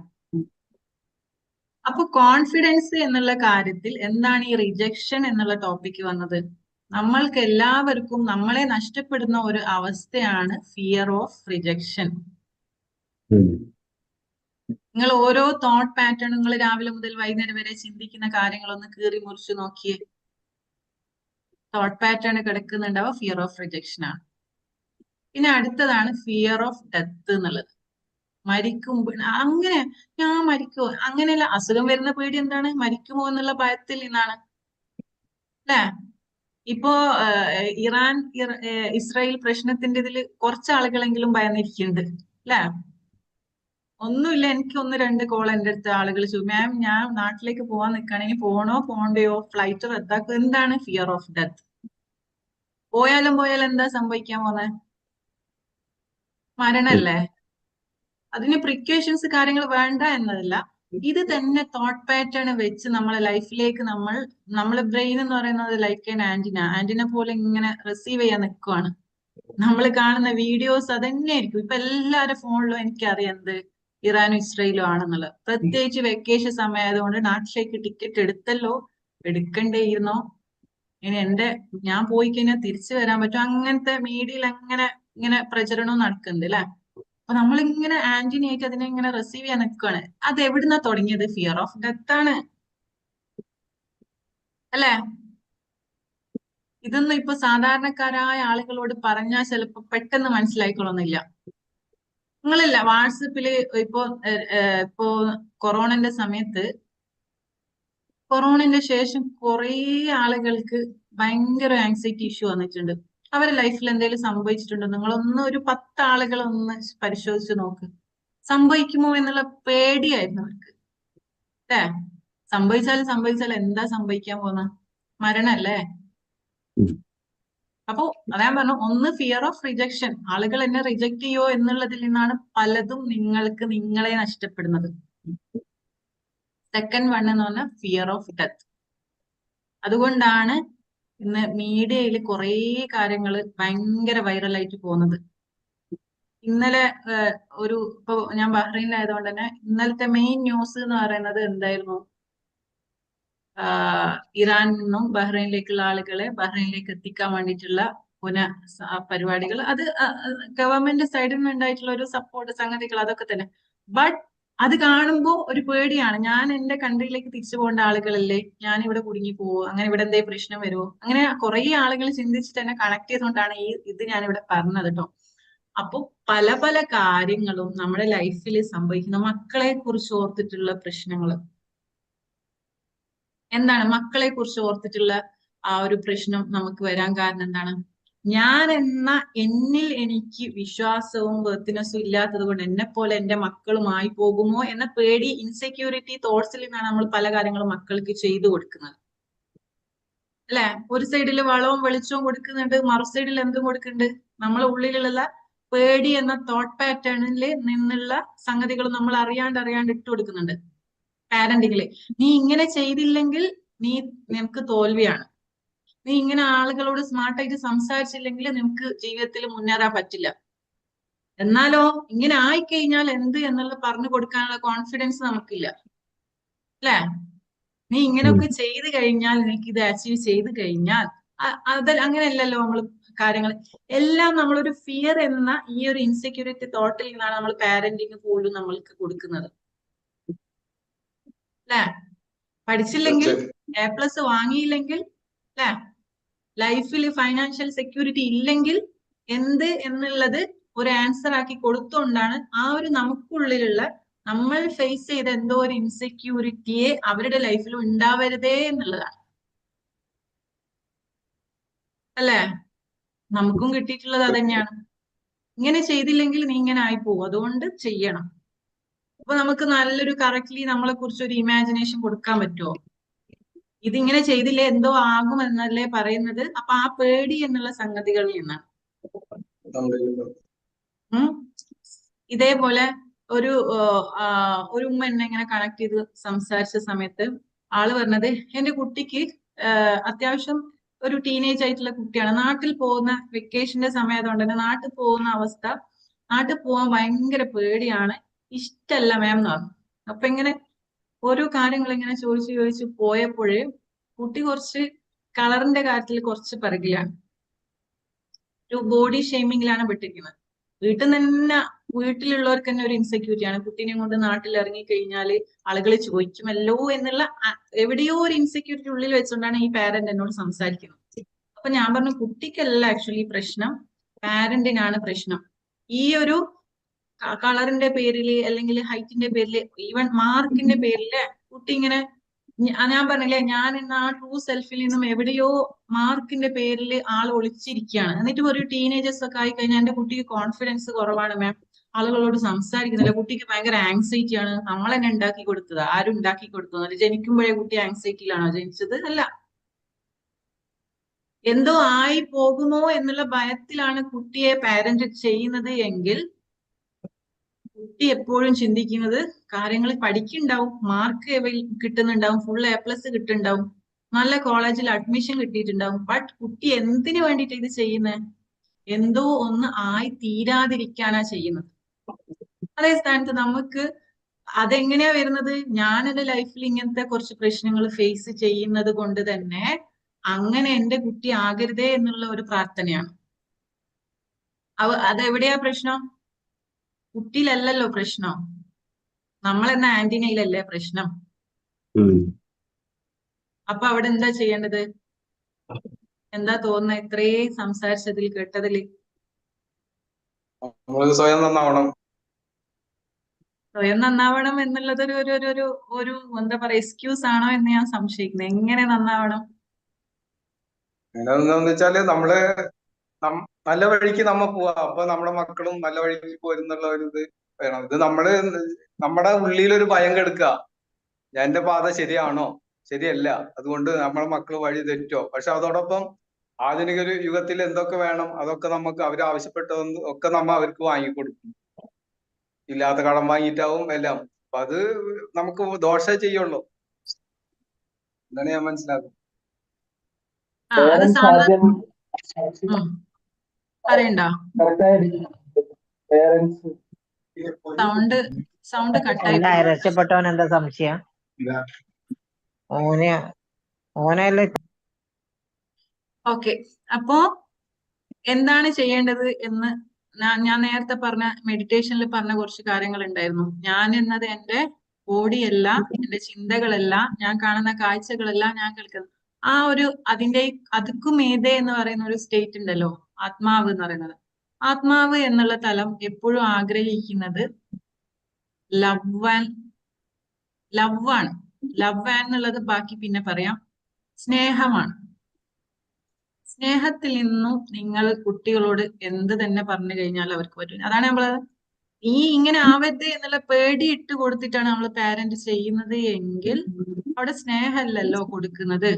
അപ്പൊ കോൺഫിഡൻസ് എന്നുള്ള കാര്യത്തിൽ എന്താണ് ഈ റിജക്ഷൻ എന്നുള്ള ടോപ്പിക്ക് വന്നത്? നമ്മൾക്ക് എല്ലാവർക്കും നമ്മളെ നഷ്ടപ്പെടുന്ന ഒരു അവസ്ഥയാണ് ഫിയർ ഓഫ് റിജക്ഷൻ. നിങ്ങൾ ഓരോ തോട്ട് പാറ്റേണുകൾ രാവിലെ മുതൽ വൈകുന്നേരം വരെ ചിന്തിക്കുന്ന കാര്യങ്ങളൊന്ന് കീറി മുറിച്ച് നോക്കിയേ. തോട്ട് പാറ്റേൺ കിടക്കുന്നുണ്ടാവുക ഫിയർ ഓഫ് റിജക്ഷൻ ആണ്. പിന്നെ അടുത്തതാണ് ഫിയർ ഓഫ് ഡെത്ത് എന്നുള്ളത്. മരിക്കുമ്പോ അങ്ങനെ ഞാൻ മരിക്കുമോ, അങ്ങനെയല്ല. അസുഖം വരുന്ന പേടി എന്താണ്? മരിക്കുമോ എന്നുള്ള ഭയത്തിൽ നിന്നാണ്, അല്ലെ? ഇപ്പോ ഇസ്രായേൽ പ്രശ്നത്തിന്റെ ഇതിൽ കുറച്ച് ആളുകളെങ്കിലും ഭയന്നിരിക്കുന്നുണ്ട്, അല്ലെ? ഒന്നുമില്ല, എനിക്ക് 1-2 കോൾ എന്റെ അടുത്ത് ആളുകൾ ചോദിച്ചു, മാം ഞാൻ നാട്ടിലേക്ക് പോവാൻ നിൽക്കുകയാണെങ്കിൽ പോണോ പോണ്ടയോ, ഫ്ലൈറ്റ് റദ്ദാക്കുക. എന്താണ്? Fear of death. പോയാലും എന്താ സംഭവിക്കാൻ പോകുന്നത്? മരണല്ലേ? അതിന് പ്രിക്കോഷൻസ് കാര്യങ്ങൾ വേണ്ട എന്നതല്ല, ഇത് തന്നെ തോട്ട് പാറ്റേൺ വെച്ച് നമ്മളെ ലൈഫിലേക്ക് നമ്മളെ ബ്രെയിൻ എന്ന് പറയുന്നത് ലൈക്ക് ആന്റിന പോലെ ഇങ്ങനെ റിസീവ് ചെയ്യാൻ നിൽക്കുവാണ്. നമ്മൾ കാണുന്ന വീഡിയോസ് അതന്നെയായിരിക്കും. ഇപ്പൊ എല്ലാവരുടെ ഫോണിലും എനിക്കറിയാം ഇറാനും ഇസ്രയേലും ആണെന്നുള്ളത്. പ്രത്യേകിച്ച് വെക്കേഷൻ സമയമായതുകൊണ്ട് നാട്ടിലേക്ക് ടിക്കറ്റ് എടുത്തല്ലോ, എടുക്കണ്ടേയിരുന്നോ, ഇനി ഞാൻ പോയി കഴിഞ്ഞാൽ തിരിച്ചു വരാൻ പറ്റും, അങ്ങനത്തെ മീഡിയയിൽ അങ്ങനെ ഇങ്ങനെ പ്രചരണവും നടക്കുന്നുണ്ട് അല്ലെ. അപ്പൊ നമ്മളിങ്ങനെ ആന്റണി ആയിട്ട് അതിനെ ഇങ്ങനെ റിസീവ് ചെയ്യാൻ നിൽക്കുകയാണ്. അത് എവിടുന്നാ തുടങ്ങിയത്? ഫിയർ ഓഫ് ഡെത്ത് ആണ് അല്ലെ. ഇതൊന്നും ഇപ്പൊ സാധാരണക്കാരായ ആളുകളോട് പറഞ്ഞാൽ ചിലപ്പോ പെട്ടെന്ന് മനസ്സിലായിക്കൊള്ളുന്നില്ല. നിങ്ങളില്ല വാട്സപ്പില് ഇപ്പോ കൊറോണന്റെ സമയത്ത്, കൊറോണന്റെ ശേഷം കുറേ ആളുകൾക്ക് ഭയങ്കര ആങ്സൈറ്റി ഇഷ്യൂ വന്നിട്ടുണ്ട്. അവരുടെ ലൈഫിൽ എന്തെങ്കിലും സംഭവിച്ചിട്ടുണ്ടോ? നിങ്ങളൊന്ന് ഒരു 10 ആളുകളൊന്ന് പരിശോധിച്ച് നോക്ക്. സംഭവിക്കുമോ എന്നുള്ള പേടിയായിരുന്നു അവർക്ക് അല്ലേ. സംഭവിച്ചാൽ എന്താ സംഭവിക്കാൻ പോകുന്ന? മരണല്ലേ. അപ്പോ അതാ പറഞ്ഞു, ഒന്ന് ഫിയർ ഓഫ് റിജക്ഷൻ, ആളുകൾ എന്നെ റിജക്ട് ചെയ്യോ എന്നുള്ളതിൽ നിന്നാണ് പലതും നിങ്ങൾക്ക് നിങ്ങളെ നഷ്ടപ്പെടുന്നത്. സെക്കൻഡ് വൺ എന്ന് പറഞ്ഞാൽ ഫിയർ ഓഫ് ഡെത്ത്. അതുകൊണ്ടാണ് ഇന്ന് മീഡിയയിൽ കുറേ കാര്യങ്ങൾ ഭയങ്കര വൈറലായിട്ട് പോകുന്നത്. ഇന്നലെ ഇപ്പൊ ഞാൻ ബഹ്റൈനിലായതുകൊണ്ട് തന്നെ ഇന്നലത്തെ മെയിൻ ന്യൂസ് എന്ന് പറയുന്നത് എന്തായിരുന്നു? ഇറാനിൽ നിന്നും ബഹ്റൈനിലേക്കുള്ള ആളുകളെ ബഹ്റൈനിലേക്ക് എത്തിക്കാൻ വേണ്ടിയിട്ടുള്ള പരിപാടികൾ. അത് ഗവൺമെന്റ് സൈഡിൽ നിന്ന് ഉണ്ടായിട്ടുള്ള ഒരു സപ്പോർട്ട് സംഗതികൾ അതൊക്കെ തന്നെ. ബട്ട് അത് കാണുമ്പോൾ ഒരു പേടിയാണ്. ഞാൻ എന്റെ കൺട്രിയിലേക്ക് തിരിച്ചു പോകേണ്ട ആളുകളല്ലേ, ഞാൻ ഇവിടെ കുടുങ്ങി പോവോ, അങ്ങനെ ഇവിടെ എന്തേ പ്രശ്നം വരുമോ, അങ്ങനെ കുറെ ആളുകൾ ചിന്തിച്ചിട്ട് തന്നെ കണക്ട് ചെയ്തുകൊണ്ടാണ് ഇത് ഞാനിവിടെ പറഞ്ഞത് കേട്ടോ. അപ്പൊ പല പല കാര്യങ്ങളും നമ്മുടെ ലൈഫിൽ സംഭവിക്കുന്ന മക്കളെ കുറിച്ച് ഓർത്തിട്ടുള്ള പ്രശ്നങ്ങൾ എന്താണ്? മക്കളെ കുറിച്ച് ഓർത്തിട്ടുള്ള ആ ഒരു പ്രശ്നം നമുക്ക് വരാൻ കാരണം എന്താണ്? എന്നിൽ എനിക്ക് വിശ്വാസവും വെർത്തിനെസ്സും ഇല്ലാത്തത് കൊണ്ട് എന്നെ പോലെ എന്റെ മക്കളുമായി പോകുമോ എന്ന പേടി, ഇൻസെക്യൂരിറ്റി തോട്ട്സിൽ നിന്നാണ് നമ്മൾ പല കാര്യങ്ങളും മക്കൾക്ക് ചെയ്തു കൊടുക്കുന്നത് അല്ലെ. ഒരു സൈഡിൽ വളവും വെളിച്ചവും കൊടുക്കുന്നുണ്ട്, മറു സൈഡിൽ എന്തും കൊടുക്കുന്നുണ്ട്? നമ്മളെ ഉള്ളിലുള്ള പേടി എന്ന തോട്ട് പാറ്റേണിൽ നിന്നുള്ള സംഗതികൾ നമ്മൾ അറിയാണ്ട് ഇട്ട് കൊടുക്കുന്നുണ്ട് പാരന്റിങ്ങില്. നീ ഇങ്ങനെ ചെയ്തില്ലെങ്കിൽ നിനക്ക് തോൽവിയാണ്, നീ ഇങ്ങനെ ആളുകളോട് സ്മാർട്ടായിട്ട് സംസാരിച്ചില്ലെങ്കിൽ നിനക്ക് ജീവിതത്തിൽ മുന്നേറാൻ പറ്റില്ല. എന്നാലോ ഇങ്ങനെ ആയിക്കഴിഞ്ഞാൽ എന്ത് എന്നുള്ളത് പറഞ്ഞു കൊടുക്കാനുള്ള കോൺഫിഡൻസ് നമുക്കില്ല അല്ലേ. നീ ഇങ്ങനെയൊക്കെ ചെയ്ത് കഴിഞ്ഞാൽ, നിനക്ക് ഇത് അച്ചീവ് ചെയ്ത് കഴിഞ്ഞാൽ അങ്ങനെയല്ലല്ലോ നമ്മൾ കാര്യങ്ങൾ എല്ലാം. നമ്മളൊരു ഫിയർ എന്ന ഈ ഒരു ഇൻസെക്യൂരിറ്റി തോട്ടിൽ നിന്നാണ് നമ്മൾ പാരന്റിങ് പോലും നമ്മൾക്ക് കൊടുക്കുന്നത് അല്ലേ. പഠിച്ചില്ലെങ്കിൽ, A+ വാങ്ങിയില്ലെങ്കിൽ അല്ലെ, ലൈഫിൽ ഫൈനാൻഷ്യൽ സെക്യൂരിറ്റി ഇല്ലെങ്കിൽ എന്ത് എന്നുള്ളത് ഒരു ആൻസർ ആക്കി കൊടുത്തുകൊണ്ടാണ് ആ ഒരു നമുക്കുള്ളിലുള്ള നമ്മൾ ഫേസ് ചെയ്ത എന്തോ ഒരു ഇൻസെക്യൂരിറ്റിയെ അവരുടെ ലൈഫിൽ ഉണ്ടാവരുതേ എന്നുള്ളതാണ് അല്ലേ. നമുക്കും കിട്ടിയിട്ടുള്ളത് അതന്നെയാണ്. ഇങ്ങനെ ചെയ്തില്ലെങ്കിൽ നീ ഇങ്ങനെ ആയിപ്പോവും, അതുകൊണ്ട് ചെയ്യണം. അപ്പൊ നമുക്ക് നല്ലൊരു കറക്റ്റ്ലി നമ്മളെ കുറിച്ച് ഒരു ഇമാജിനേഷൻ കൊടുക്കാൻ പറ്റുമോ? ഇതിങ്ങനെ ചെയ്തില്ലേ എന്തോ ആകും എന്നല്ലേ പറയുന്നത്. അപ്പൊ ആ പേടി എന്നുള്ള സംഗതികളിൽ നിന്നാണ്. ഇതേപോലെ ഒരു ഉമ്മ എന്നെ ഇങ്ങനെ കണക്ട് ചെയ്ത് സംസാരിച്ച സമയത്ത് ആള് പറഞ്ഞത്, എന്റെ കുട്ടിക്ക് അത്യാവശ്യം ഒരു ടീനേജ് ആയിട്ടുള്ള കുട്ടിയാണ്. നാട്ടിൽ പോകുന്ന വെക്കേഷന്റെ സമയമായതുകൊണ്ട് തന്നെ നാട്ടിൽ പോകുന്ന അവസ്ഥ, നാട്ടിൽ പോകാൻ ഭയങ്കര പേടിയാണ്, ഇഷ്ടല്ല മാം എന്ന് പറഞ്ഞു. അപ്പൊ ഇങ്ങനെ ഓരോ കാര്യങ്ങൾ ഇങ്ങനെ ചോദിച്ചു പോയപ്പോഴേ കുട്ടി കുറച്ച് കളറിന്റെ കാര്യത്തിൽ കുറച്ച് പിറകിലാണ്, ഒരു ബോഡി ഷെയ്മിങ്ങിലാണ് പെട്ടിരിക്കുന്നത്. വീട്ടിലുള്ളവർക്ക് തന്നെ ഒരു ഇൻസെക്യൂരിറ്റിയാണ്. കുട്ടീനെ കൊണ്ട് നാട്ടിൽ ഇറങ്ങി കഴിഞ്ഞാൽ ആളുകൾ ചോദിക്കുമല്ലോ എന്നുള്ള എവിടെയോ ഒരു ഇൻസെക്യൂരിറ്റി ഉള്ളിൽ വെച്ചുകൊണ്ടാണ് ഈ പാരന്റ് എന്നോട് സംസാരിക്കുന്നത്. അപ്പൊ ഞാൻ പറഞ്ഞു, കുട്ടിക്കല്ല ആക്ച്വലി പ്രശ്നം, പാരന്റിനാണ് പ്രശ്നം. ഈ ഒരു കളറിന്റെ പേരിൽ അല്ലെങ്കിൽ ഹൈറ്റിന്റെ പേരിൽ, ഈവൻ മാർക്കിന്റെ പേരില് കുട്ടി ഇങ്ങനെ, ഞാൻ പറഞ്ഞില്ലേ, ഞാൻ ഇന്ന് ആ ട്രൂ സെൽഫിൽ നിന്നും എവിടെയോ മാർക്കിന്റെ പേരിൽ ആൾ ഒളിച്ചിരിക്കുകയാണ്. എന്നിട്ട് ഒരു ടീനേജേഴ്സ് ഒക്കെ ആയി കഴിഞ്ഞാൽ എന്റെ കുട്ടിക്ക് കോൺഫിഡൻസ് കുറവാണ് മാം, ആളുകളോട് സംസാരിക്കുന്നില്ല, കുട്ടിക്ക് ഭയങ്കര ആങ്സൈറ്റി ആണ്. നമ്മൾ തന്നെ ഉണ്ടാക്കി കൊടുത്തത്? ആരും ഉണ്ടാക്കി കൊടുത്തത്? ജനിക്കുമ്പോഴേ കുട്ടി ആങ്സൈറ്റിയിലാണോ ജനിച്ചത്? അല്ല. എന്തോ ആയി പോകുമോ എന്നുള്ള ഭയത്തിലാണ് കുട്ടിയെ പാരന്റ് ചെയ്യുന്നത് എങ്കിൽ കുട്ടി എപ്പോഴും ചിന്തിക്കുന്നത് കാര്യങ്ങൾ പഠിക്കുന്നുണ്ടാവും, മാർക്ക് കിട്ടുന്നുണ്ടാവും, ഫുൾ A+ കിട്ടുന്നുണ്ടാവും, നല്ല കോളേജിൽ അഡ്മിഷൻ കിട്ടിയിട്ടുണ്ടാവും. ബട്ട് കുട്ടി എന്തിനു വേണ്ടിയിട്ട് ഇത് ചെയ്യുന്നത്? എന്തോ ഒന്ന് ആയി തീരാതിരിക്കാനാ ചെയ്യുന്നത്. അതേ സ്ഥാനത്ത് നമുക്ക് അതെങ്ങനെയാ വരുന്നത്? ഞാൻ എന്റെ ലൈഫിൽ ഇങ്ങനത്തെ കുറച്ച് പ്രശ്നങ്ങൾ ഫേസ് ചെയ്യുന്നത് കൊണ്ട് തന്നെ അങ്ങനെ എന്റെ കുട്ടി ആകരുതേ എന്നുള്ള ഒരു പ്രാർത്ഥനയാണ്. അതെവിടെയാ പ്രശ്നം? കുട്ടിയിലല്ലല്ലോ പ്രശ്നം, നമ്മളെന്ന ആന്റിനയിലല്ലേ പ്രശ്നം. അപ്പൊ അവിടെ എന്താ ചെയ്യേണ്ടത്? എന്താ തോന്നുന്നത് ഇത്രേ സംസാരിച്ചതിൽ കേട്ടതിൽ? നമ്മൾ സ്വയം നന്നാവണം. സ്വയം നന്നാവണം എന്നുള്ളത് ഒരു ഒരു ഒരു ഒരു ഒരു എന്താ പറയാ എക്സ്ക്യൂസ് ആണോ എന്ന് ഞാൻ സംശയിക്കുന്നത്. എങ്ങനെ നന്നാവണം? അങ്ങനെ എന്താന്ന് വെച്ചാല് നമ്മള് നല്ല വഴിക്ക് നമ്മ പോവാ, അപ്പൊ നമ്മുടെ മക്കളും നല്ല വഴിക്ക് പോരുന്നുള്ള ഒരു ഇത് വേണം. ഇത് നമ്മുടെ ഉള്ളിലൊരു ഭയം കെടുക്കുക, ഞാൻ എന്റെ പാത ശരിയാണോ ശരിയല്ല, അതുകൊണ്ട് നമ്മളെ മക്കള് വഴി തെറ്റോ. പക്ഷെ അതോടൊപ്പം ആധുനിക ഒരു യുഗത്തിൽ എന്തൊക്കെ വേണം അതൊക്കെ നമുക്ക് അവർ ആവശ്യപ്പെട്ടതൊന്നും ഒക്കെ നമ്മ അവർക്ക് വാങ്ങിക്കൊടുക്കും. ഇല്ലാത്ത കടം വാങ്ങിയിട്ടാവും എല്ലാം. അപ്പൊ അത് നമുക്ക് ദോഷമേ ചെയ്യുള്ളൂ എന്നാണ് ഞാൻ മനസ്സിലാക്കുന്നത്. അത് സാധാരണ പറയണ്ട. സൗണ്ട് കട്ടായി. രക്ഷപ്പെട്ടവൻ എന്താ സംശയം? ഓനല്ലേ. ഓക്കെ, അപ്പോ എന്താണ് ചെയ്യേണ്ടത് എന്ന് ഞാൻ നേരത്തെ പറഞ്ഞ മെഡിറ്റേഷനിൽ പറഞ്ഞ കുറച്ച് കാര്യങ്ങൾ ഉണ്ടായിരുന്നു. ഞാൻ എന്നത് എന്റെ ബോഡിയല്ല, എന്റെ ചിന്തകളല്ല, ഞാൻ കാണുന്ന കാഴ്ചകളല്ല, ഞാൻ കേൾക്കുന്നത് ആ ഒരു അതിന്റെ അതുക്കുമേതെ എന്ന് പറയുന്ന ഒരു സ്റ്റേറ്റ് ഉണ്ടല്ലോ, ആത്മാവ് എന്ന് പറയുന്നത്. ആത്മാവ് എന്നുള്ള തലം എപ്പോഴും ആഗ്രഹിക്കുന്നത് ലവ് ആണ്. ലവ് എന്നുള്ളത് ബാക്കി പിന്നെ പറയാം. സ്നേഹമാണ്. സ്നേഹത്തിൽ നിന്നും നിങ്ങൾ കുട്ടികളോട് എന്ത് തന്നെ പറഞ്ഞു കഴിഞ്ഞാൽ അവർക്ക് പറ്റും. അതാണ് നമ്മള് ഇങ്ങനെ ആവരുത് എന്നുള്ള പേടി ഇട്ട് കൊടുത്തിട്ടാണ് നമ്മൾ പാരന്റ് ചെയ്യുന്നത് എങ്കിൽ അവിടെ സ്നേഹമല്ലല്ലോ കൊടുക്കുന്നത്.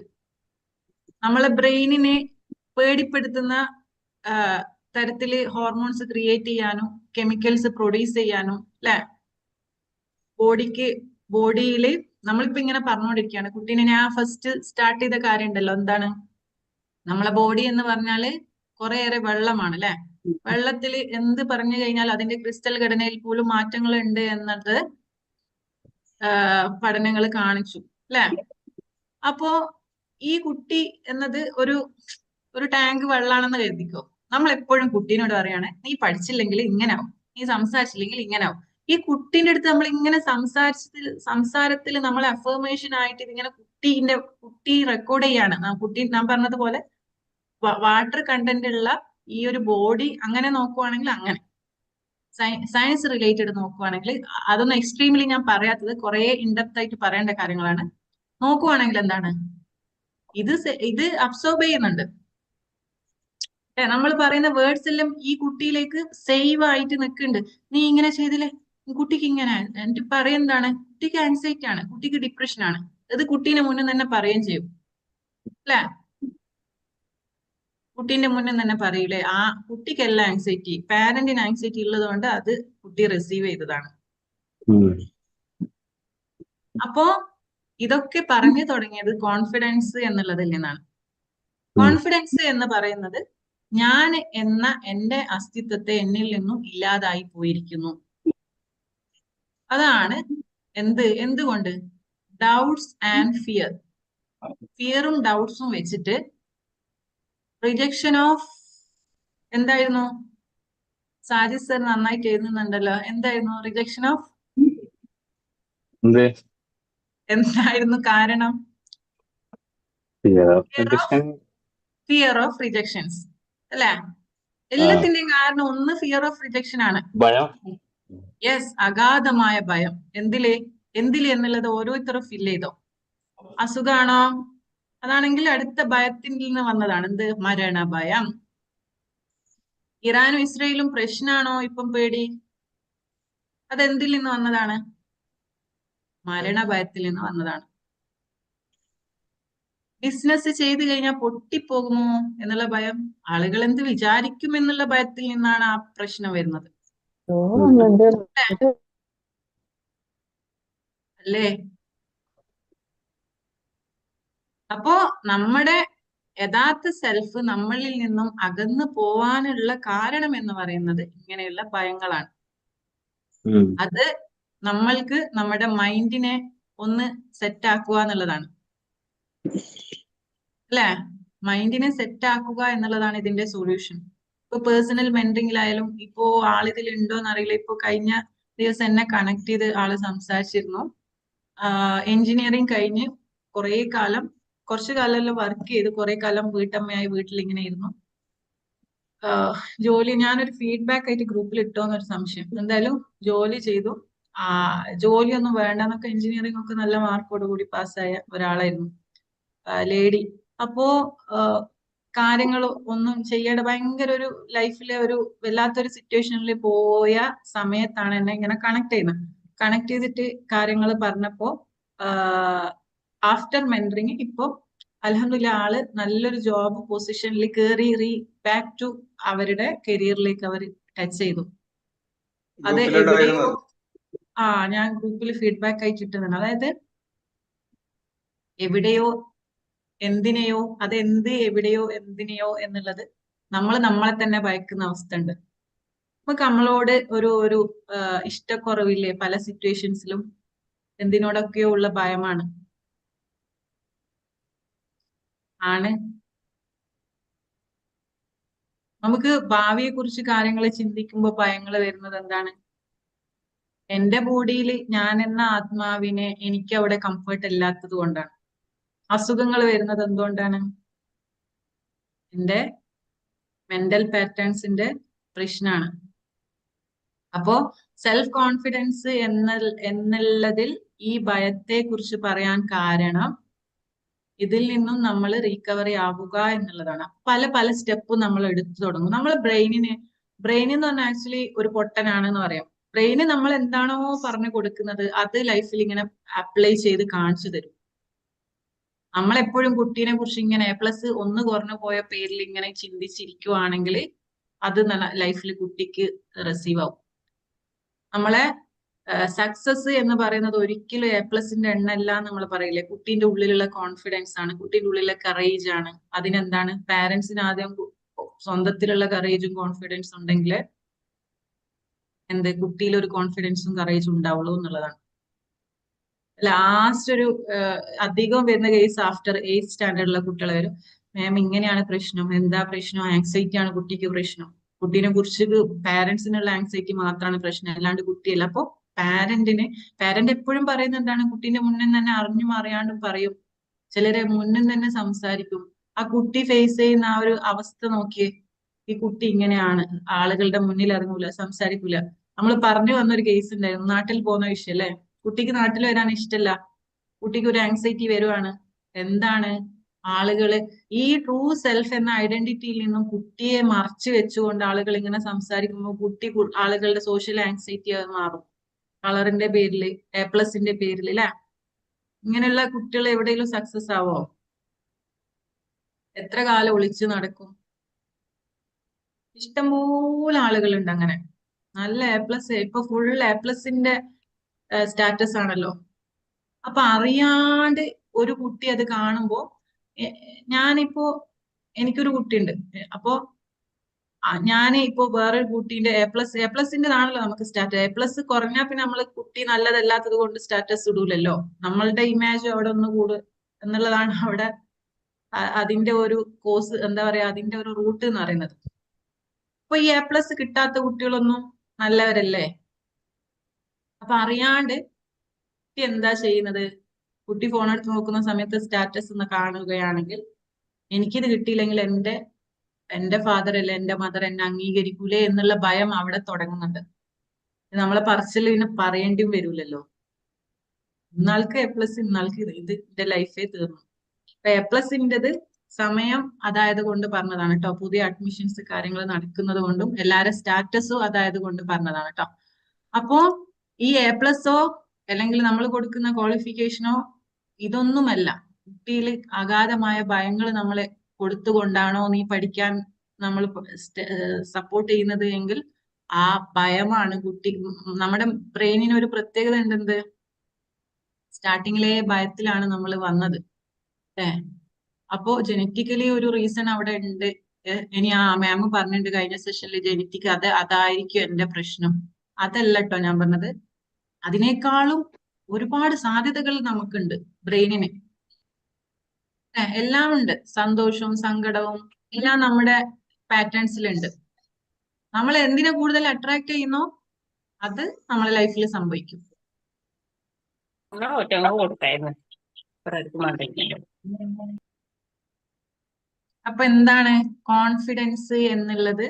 നമ്മളെ ബ്രെയിനിനെ പേടിപ്പെടുത്തുന്ന തരത്തില് ഹോർമോൺസ് ക്രിയേറ്റ് ചെയ്യാനും കെമിക്കൽസ് പ്രൊഡ്യൂസ് ചെയ്യാനും അല്ലെ ബോഡിയില് നമ്മളിപ്പോ ഇങ്ങനെ പറഞ്ഞുകൊണ്ടിരിക്കുകയാണ്. കുട്ടീനെ ഞാൻ ഫസ്റ്റ് സ്റ്റാർട്ട് ചെയ്ത കാര്യം ഉണ്ടല്ലോ, എന്താണ് നമ്മളെ ബോഡി എന്ന് പറഞ്ഞാല് കുറേയേറെ വെള്ളമാണ് അല്ലെ. വെള്ളത്തിൽ എന്ത് പറഞ്ഞു കഴിഞ്ഞാൽ അതിന്റെ ക്രിസ്റ്റൽ ഘടനയിൽ പോലും മാറ്റങ്ങൾ ഉണ്ട് എന്നത് പഠനങ്ങൾ കാണിച്ചു അല്ലെ. അപ്പോ ഈ കുട്ടി എന്നത് ഒരു ടാങ്ക് വെള്ളാണെന്ന് കരുതിക്കോ. നമ്മൾ എപ്പോഴും കുട്ടീനോട് പറയാണ്, നീ പഠിച്ചില്ലെങ്കിൽ ഇങ്ങനാവും, നീ സംസാരിച്ചില്ലെങ്കിൽ ഇങ്ങനാവും. ഈ കുട്ടീന്റെ അടുത്ത് നമ്മൾ ഇങ്ങനെ സംസാരത്തിൽ നമ്മൾ അഫർമേഷൻ ആയിട്ട് ഇതിങ്ങനെ കുട്ടി റെക്കോർഡ് ചെയ്യാണ്. ഞാൻ പറഞ്ഞതുപോലെ വാട്ടർ കണ്ടന്റ് ഉള്ള ഈ ഒരു ബോഡി അങ്ങനെ നോക്കുവാണെങ്കിൽ, അങ്ങനെ സയൻസ് റിലേറ്റഡ് നോക്കുവാണെങ്കിൽ, അതൊന്നും എക്സ്ട്രീംലി ഞാൻ പറയാത്തത്, കുറെ ഇൻഡെപ്ത് ആയിട്ട് പറയേണ്ട കാര്യങ്ങളാണ്. നോക്കുവാണെങ്കിൽ എന്താണ് ഇത് അബ്സോർബ് ചെയ്യുന്നുണ്ട്. നമ്മൾ പറയുന്ന വേർഡ്സ് എല്ലാം ഈ കുട്ടിയിലേക്ക് സേവ് ആയിട്ട് നിൽക്കുന്നുണ്ട്. നീ ഇങ്ങനെ ചെയ്തില്ലേ, കുട്ടിക്ക് ഇങ്ങനെ എന്നിട്ട് പറയുന്നതാണ്, കുട്ടിക്ക് ആൻസൈറ്റി ആണ്, കുട്ടിക്ക് ഡിപ്രഷൻ ആണ്. ഇത് കുട്ടീനെ മുന്നിൽ തന്നെ പറയുകയും ചെയ്യും അല്ലെ. കുട്ടീന്റെ മുന്നിൽ തന്നെ പറയൂലേ, ആ കുട്ടിക്കല്ല ആൻസൈറ്റി, പാരന്റിന് ആൻസൈറ്റി ഉള്ളത് കൊണ്ട് അത് കുട്ടി റിസീവ് ചെയ്തതാണ്. അപ്പോ ഇതൊക്കെ പറഞ്ഞു തുടങ്ങിയത് കോൺഫിഡൻസ് എന്നുള്ളതിൽ നിന്നാണ്. കോൺഫിഡൻസ് എന്ന് പറയുന്നത് ഞാൻ എന്ന എന്റെ അസ്തിത്വത്തെ എന്നിൽ നിന്നും ഇല്ലാതായി പോയിരിക്കുന്നു. അതാണ് എന്തുകൊണ്ട് ഡൗട്ട്സ് ആൻഡ് ഫിയറും ഡൗട്ട്സും വെച്ചിട്ട് റിജക്ഷൻ ഓഫ് എന്തായിരുന്നു? സാജിദ് സർ നന്നായിട്ട് എഴുതുന്നുണ്ടല്ലോ. എന്തായിരുന്നു റിജക്ഷൻ ഓഫ്? എന്തായിരുന്നു കാരണം? ഫിയർ ഓഫ് റിജക്ഷൻസ് അല്ലെ. എല്ലാത്തിന്റെയും കാരണം ഒന്ന് ഫിയർ ഓഫ് റിജക്ഷൻ ആണ്. യെസ്, അഗാധമായ ഭയം. എന്തില് എന്നുള്ളത് ഓരോരുത്തരും ഫീൽ ചെയ്തോ? അസുഖാണോ? അതാണെങ്കിൽ അടുത്ത ഭയത്തിൽ നിന്ന് വന്നതാണ്. എന്ത്? മരണഭയം. ഇറാനും ഇസ്രയേലും പ്രശ്നമാണോ ഇപ്പം പേടി? അതെന്തിൽ നിന്ന് വന്നതാണ്? മരണഭയത്തിൽ നിന്ന് വന്നതാണ്. ബിസിനസ് ചെയ്തു കഴിഞ്ഞാൽ പൊട്ടിപ്പോകുമോ എന്നുള്ള ഭയം, ആളുകൾ എന്ത് വിചാരിക്കും എന്നുള്ള ഭയത്തിൽ നിന്നാണ് ആ പ്രശ്നം വരുന്നത് അല്ലേ. അപ്പോ നമ്മുടെ യഥാർത്ഥ സെൽഫ് നമ്മളിൽ നിന്നും അകന്നു പോവാനുള്ള കാരണം എന്ന് പറയുന്നത് ഇങ്ങനെയുള്ള ഭയങ്ങളാണ്. അത് നമ്മൾക്ക് നമ്മുടെ മൈൻഡിനെ ഒന്ന് സെറ്റ് ആക്കുക എന്നുള്ളതാണ് അല്ലേ. മൈൻഡിനെ സെറ്റ് ആക്കുക എന്നുള്ളതാണ് ഇതിന്റെ സൊല്യൂഷൻ. ഇപ്പൊ പേഴ്സണൽ മെന്ററിംഗിലായാലും ഇപ്പോ ആളിതിൽ ഉണ്ടോ എന്നറിയില്ല. ഇപ്പൊ കഴിഞ്ഞ ദിവസം എന്നെ കണക്ട് ചെയ്ത് ആള് സംസാരിച്ചിരുന്നു. എഞ്ചിനീയറിംഗ് കഴിഞ്ഞ് കുറച്ചു കാലം വർക്ക് ചെയ്ത് കുറെ കാലം വീട്ടമ്മയായി വീട്ടിൽ ഇങ്ങനെ ഇരുന്നു. ജോലി ഞാനൊരു ഫീഡ്ബാക്ക് ആയിട്ട് ഗ്രൂപ്പിൽ ഇട്ടോന്നൊരു സംശയം. എന്തായാലും ജോലി ചെയ്തു. ജോലിയൊന്നും വേണ്ടെന്നൊക്കെ, എഞ്ചിനീയറിംഗ് ഒക്കെ നല്ല മാർക്കോട് കൂടി പാസ്സായ ഒരാളായിരുന്നു, ലേഡി. അപ്പോ കാര്യങ്ങൾ ഒന്നും ചെയ്യേണ്ട ഭയങ്കര ഒരു ലൈഫിലെ ഒരു വല്ലാത്തൊരു സിറ്റുവേഷനിൽ പോയ സമയത്താണ് എന്നെ ഇങ്ങനെ കണക്ട് ചെയ്തിട്ട് കാര്യങ്ങൾ പറഞ്ഞപ്പോ ആഫ്റ്റർ മെന്ററിങ് ഇപ്പോ അൽഹംദുലില്ലാ ആള് നല്ലൊരു ജോബ് പൊസിഷനിൽ കയറി ബാക്ക് ടു അവരുടെ കരിയറിലേക്ക് അവർ ടച്ച് ചെയ്തു. അത് എവിടെയോ ഗ്രൂപ്പിലുണ്ടായിരുന്നത്. ഞാൻ ഗ്രൂപ്പിൽ ഫീഡ്ബാക്ക് ആയിട്ട് ഇട്ടുന്നുണ്ട്. അതായത് എവിടെയോ എന്തിനെയോ, എവിടെയോ എന്തിനെയോ എന്നുള്ളത് നമ്മൾ നമ്മളെ തന്നെ ഭയക്കുന്ന അവസ്ഥ ഉണ്ട്. നമുക്ക് നമ്മളോട് ഒരു ഇഷ്ടക്കുറവില്ലേ പല സിറ്റുവേഷൻസിലും, എന്തിനോടൊക്കെയോ ഉള്ള ഭയമാണ്. നമുക്ക് ഭാവിയെ കുറിച്ച് കാര്യങ്ങൾ ചിന്തിക്കുമ്പോൾ ഭയങ്ങൾ വരുന്നത് എന്താണ്? എന്റെ ബോഡിയിൽ ഞാൻ എന്ന ആത്മാവിനെ എനിക്ക് അവിടെ കംഫർട്ട് ഇല്ലാത്തത് കൊണ്ടാണ്. അസുഖങ്ങൾ വരുന്നത് എന്തുകൊണ്ടാണ്? എന്റെ മെന്റൽ പാറ്റേൺസിന്റെ പ്രശ്നമാണ്. അപ്പോ സെൽഫ് കോൺഫിഡൻസ് എന്നുള്ളതിൽ ഈ ഭയത്തെ കുറിച്ച് പറയാൻ കാരണം ഇതിൽ നിന്നും നമ്മൾ റീകവറി ആവുക എന്നുള്ളതാണ്. പല പല സ്റ്റെപ്പും നമ്മൾ എടുത്തു തുടങ്ങും. നമ്മൾ ബ്രെയിൻ എന്ന് പറഞ്ഞാൽ ആക്ച്വലി ഒരു പൊട്ടനാണെന്ന് പറയാം. ബ്രെയിന് നമ്മൾ എന്താണോ പറഞ്ഞു കൊടുക്കുന്നത് അത് ലൈഫിൽ ഇങ്ങനെ അപ്ലൈ ചെയ്ത് കാണിച്ചു തരും. നമ്മളെപ്പോഴും കുട്ടീനെ കുറിച്ച് ഇങ്ങനെ A+1 കുറഞ്ഞു പോയ പേരിൽ ഇങ്ങനെ ചിന്തിച്ചിരിക്കുവാണെങ്കിൽ അത് ലൈഫിൽ കുട്ടിക്ക് റിസീവ് ആവും. നമ്മളെ സക്സസ് എന്ന് പറയുന്നത് ഒരിക്കലും A+ന്റെ എണ്ണല്ല നമ്മൾ പറയില്ലേ. കുട്ടീന്റെ ഉള്ളിലുള്ള കോൺഫിഡൻസ് ആണ്, കുട്ടീന്റെ ഉള്ളിലുള്ള കറേജ് ആണ്. അതിനെന്താണ്, പാരന്റ്സിന് ആദ്യം സ്വന്തത്തിലുള്ള കറേജും കോൺഫിഡൻസും ഉണ്ടെങ്കിൽ കുട്ടിയിൽ ഒരു കോൺഫിഡൻസും കറേജും ഉണ്ടാവുള്ളൂ എന്നുള്ളതാണ്. ലാസ്റ്റ് ഒരു അധികം വരുന്ന കേസ് ആഫ്റ്റർ 8th സ്റ്റാൻഡേർഡിലുള്ള കുട്ടികൾ വരും. മാം ഇങ്ങനെയാണ് പ്രശ്നം, എന്താ പ്രശ്നം? ആങ്സൈറ്റി ആണ് കുട്ടിക്ക് പ്രശ്നം. കുട്ടീനെ കുറിച്ച് പാരന്റ്സിനുള്ള ആങ്സൈറ്റി മാത്രമാണ് പ്രശ്നം, അല്ലാണ്ട് കുട്ടിയല്ല. അപ്പൊ പാരന്റ് എപ്പോഴും പറയുന്നത് എന്താണ്? കുട്ടീന്റെ മുന്നിൽ തന്നെ അറിഞ്ഞും അറിയാണ്ടും പറയും. ചിലരെ മുന്നിൽ തന്നെ സംസാരിക്കും. ആ കുട്ടി ഫേസ് ചെയ്യുന്ന ആ ഒരു അവസ്ഥ നോക്കിയേ. ഈ കുട്ടി ഇങ്ങനെയാണ്, ആളുകളുടെ മുന്നിൽ ഇറങ്ങൂല, സംസാരിക്കൂല. നമ്മൾ പറഞ്ഞു വന്നൊരു കേസ് ഉണ്ടായിരുന്നു, നാട്ടിൽ പോകുന്ന വിഷയം അല്ലെ. കുട്ടിക്ക് നാട്ടിൽ വരാൻ ഇഷ്ടമല്ല, കുട്ടിക്ക് ഒരു ആങ്സൈറ്റി വരുവാണ്. എന്താണ്? ആളുകള് ഈ ട്രൂ സെൽഫ് എന്ന ഐഡന്റിറ്റിയിൽ നിന്നും കുട്ടിയെ മറച്ചു വെച്ചുകൊണ്ട് ആളുകൾ ഇങ്ങനെ സംസാരിക്കുമ്പോൾ ആളുകളുടെ സോഷ്യൽ ആങ്സൈറ്റി മാറും. കളറിന്റെ പേരില്, A+ന്റെ പേരിൽ അല്ലെ. ഇങ്ങനെയുള്ള കുട്ടികൾ എവിടെയെങ്കിലും സക്സസ് ആവോ? എത്ര കാലം ഒളിച്ചു നടക്കും? ഇഷ്ടംപോലെ ആളുകളുണ്ട് അങ്ങനെ. നല്ല A+, ഇപ്പൊ ഫുൾ A+ന്റെ സ്റ്റാറ്റസ് ആണല്ലോ. അപ്പൊ അറിയാണ്ട് ഒരു കുട്ടി അത് കാണുമ്പോ, ഞാനിപ്പോ എനിക്കൊരു കുട്ടിയുണ്ട്. അപ്പോ ഇപ്പോ വേറൊരു കുട്ടീന്റെ A+ന്റെതാണല്ലോ നമുക്ക് സ്റ്റാറ്റസ്. A+ കുറഞ്ഞാൽ പിന്നെ നമ്മൾ കുട്ടി നല്ലതല്ലാത്തത് കൊണ്ട് സ്റ്റാറ്റസ് ഇടൂലല്ലോ. നമ്മളുടെ ഇമേജ് അവിടെ ഒന്ന് കൂടും എന്നുള്ളതാണ് അവിടെ അതിന്റെ ഒരു കോഴ്സ്, എന്താ പറയാ, അതിന്റെ ഒരു റൂട്ട് എന്ന് പറയുന്നത്. അപ്പൊ ഈ A+ കിട്ടാത്ത കുട്ടികളൊന്നും നല്ലവരല്ലേ? അപ്പൊ അറിയാണ്ട് കുട്ടി എന്താ ചെയ്യുന്നത്? കുട്ടി ഫോൺ എടുത്ത് നോക്കുന്ന സമയത്ത് സ്റ്റാറ്റസ് ഒന്ന് കാണുകയാണെങ്കിൽ, എനിക്കിത് കിട്ടിയില്ലെങ്കിൽ എന്റെ ഫാദർ അല്ലെ എന്റെ മദർ എന്നെ അംഗീകരിക്കൂലേ എന്നുള്ള ഭയം അവിടെ തുടങ്ങുന്നുണ്ട്. നമ്മളെ പറച്ചിൽ പിന്നെ പറയേണ്ടിയും വരൂലല്ലോ. ഇന്നാൾക്ക് A+, ഇന്നാൾക്ക് ഇതിന്റെ ലൈഫേ തീർന്നു. അപ്പൊ A+ന്റേത് സമയം അതായത് കൊണ്ട് പറഞ്ഞതാണ് കേട്ടോ. പുതിയ അഡ്മിഷൻസ് കാര്യങ്ങൾ നടക്കുന്നത് കൊണ്ടും എല്ലാവരുടെ സ്റ്റാറ്റസും അതായത് കൊണ്ട് പറഞ്ഞതാണ് കേട്ടോ. അപ്പോ ഈ A+ഓ അല്ലെങ്കിൽ നമ്മൾ കൊടുക്കുന്ന ക്വാളിഫിക്കേഷനോ ഇതൊന്നുമല്ല. കുട്ടിയിൽ അഗാധമായ ഭയങ്ങൾ നമ്മളെ കൊടുത്തുകൊണ്ടാണോ നീ പഠിക്കാൻ നമ്മൾ സപ്പോർട്ട് ചെയ്യുന്നത് എങ്കിൽ ആ ഭയമാണ് കുട്ടി. നമ്മുടെ ബ്രെയിനിന് ഒരു പ്രത്യേകത ഉണ്ട്. സ്റ്റാർട്ടിങ്ങിലെ ഭയത്തിലാണ് നമ്മൾ വന്നത്. അപ്പോ ജനറ്റിക്കലി ഒരു റീസൺ അവിടെ ഉണ്ട്. ഇനി മാം പറഞ്ഞിട്ടുണ്ട് കഴിഞ്ഞ സെഷനിൽ, ജനറ്റിക് അതായിരിക്കും എന്റെ പ്രശ്നം. അതല്ല കേട്ടോ ഞാൻ പറഞ്ഞത്. അതിനേക്കാളും ഒരുപാട് സാധ്യതകൾ നമുക്കുണ്ട് ബ്രെയിനിന്. എല്ലാം ഉണ്ട്. സന്തോഷവും സങ്കടവും എല്ലാം നമ്മുടെ പാറ്റേൺസിലുണ്ട്. നമ്മൾ എന്തിനെ കൂടുതൽ അട്രാക്ട് ചെയ്യുന്നോ അത് നമ്മളെ ലൈഫിൽ സംഭവിക്കും. അപ്പൊ എന്താണ് കോൺഫിഡൻസ് എന്നുള്ളത്?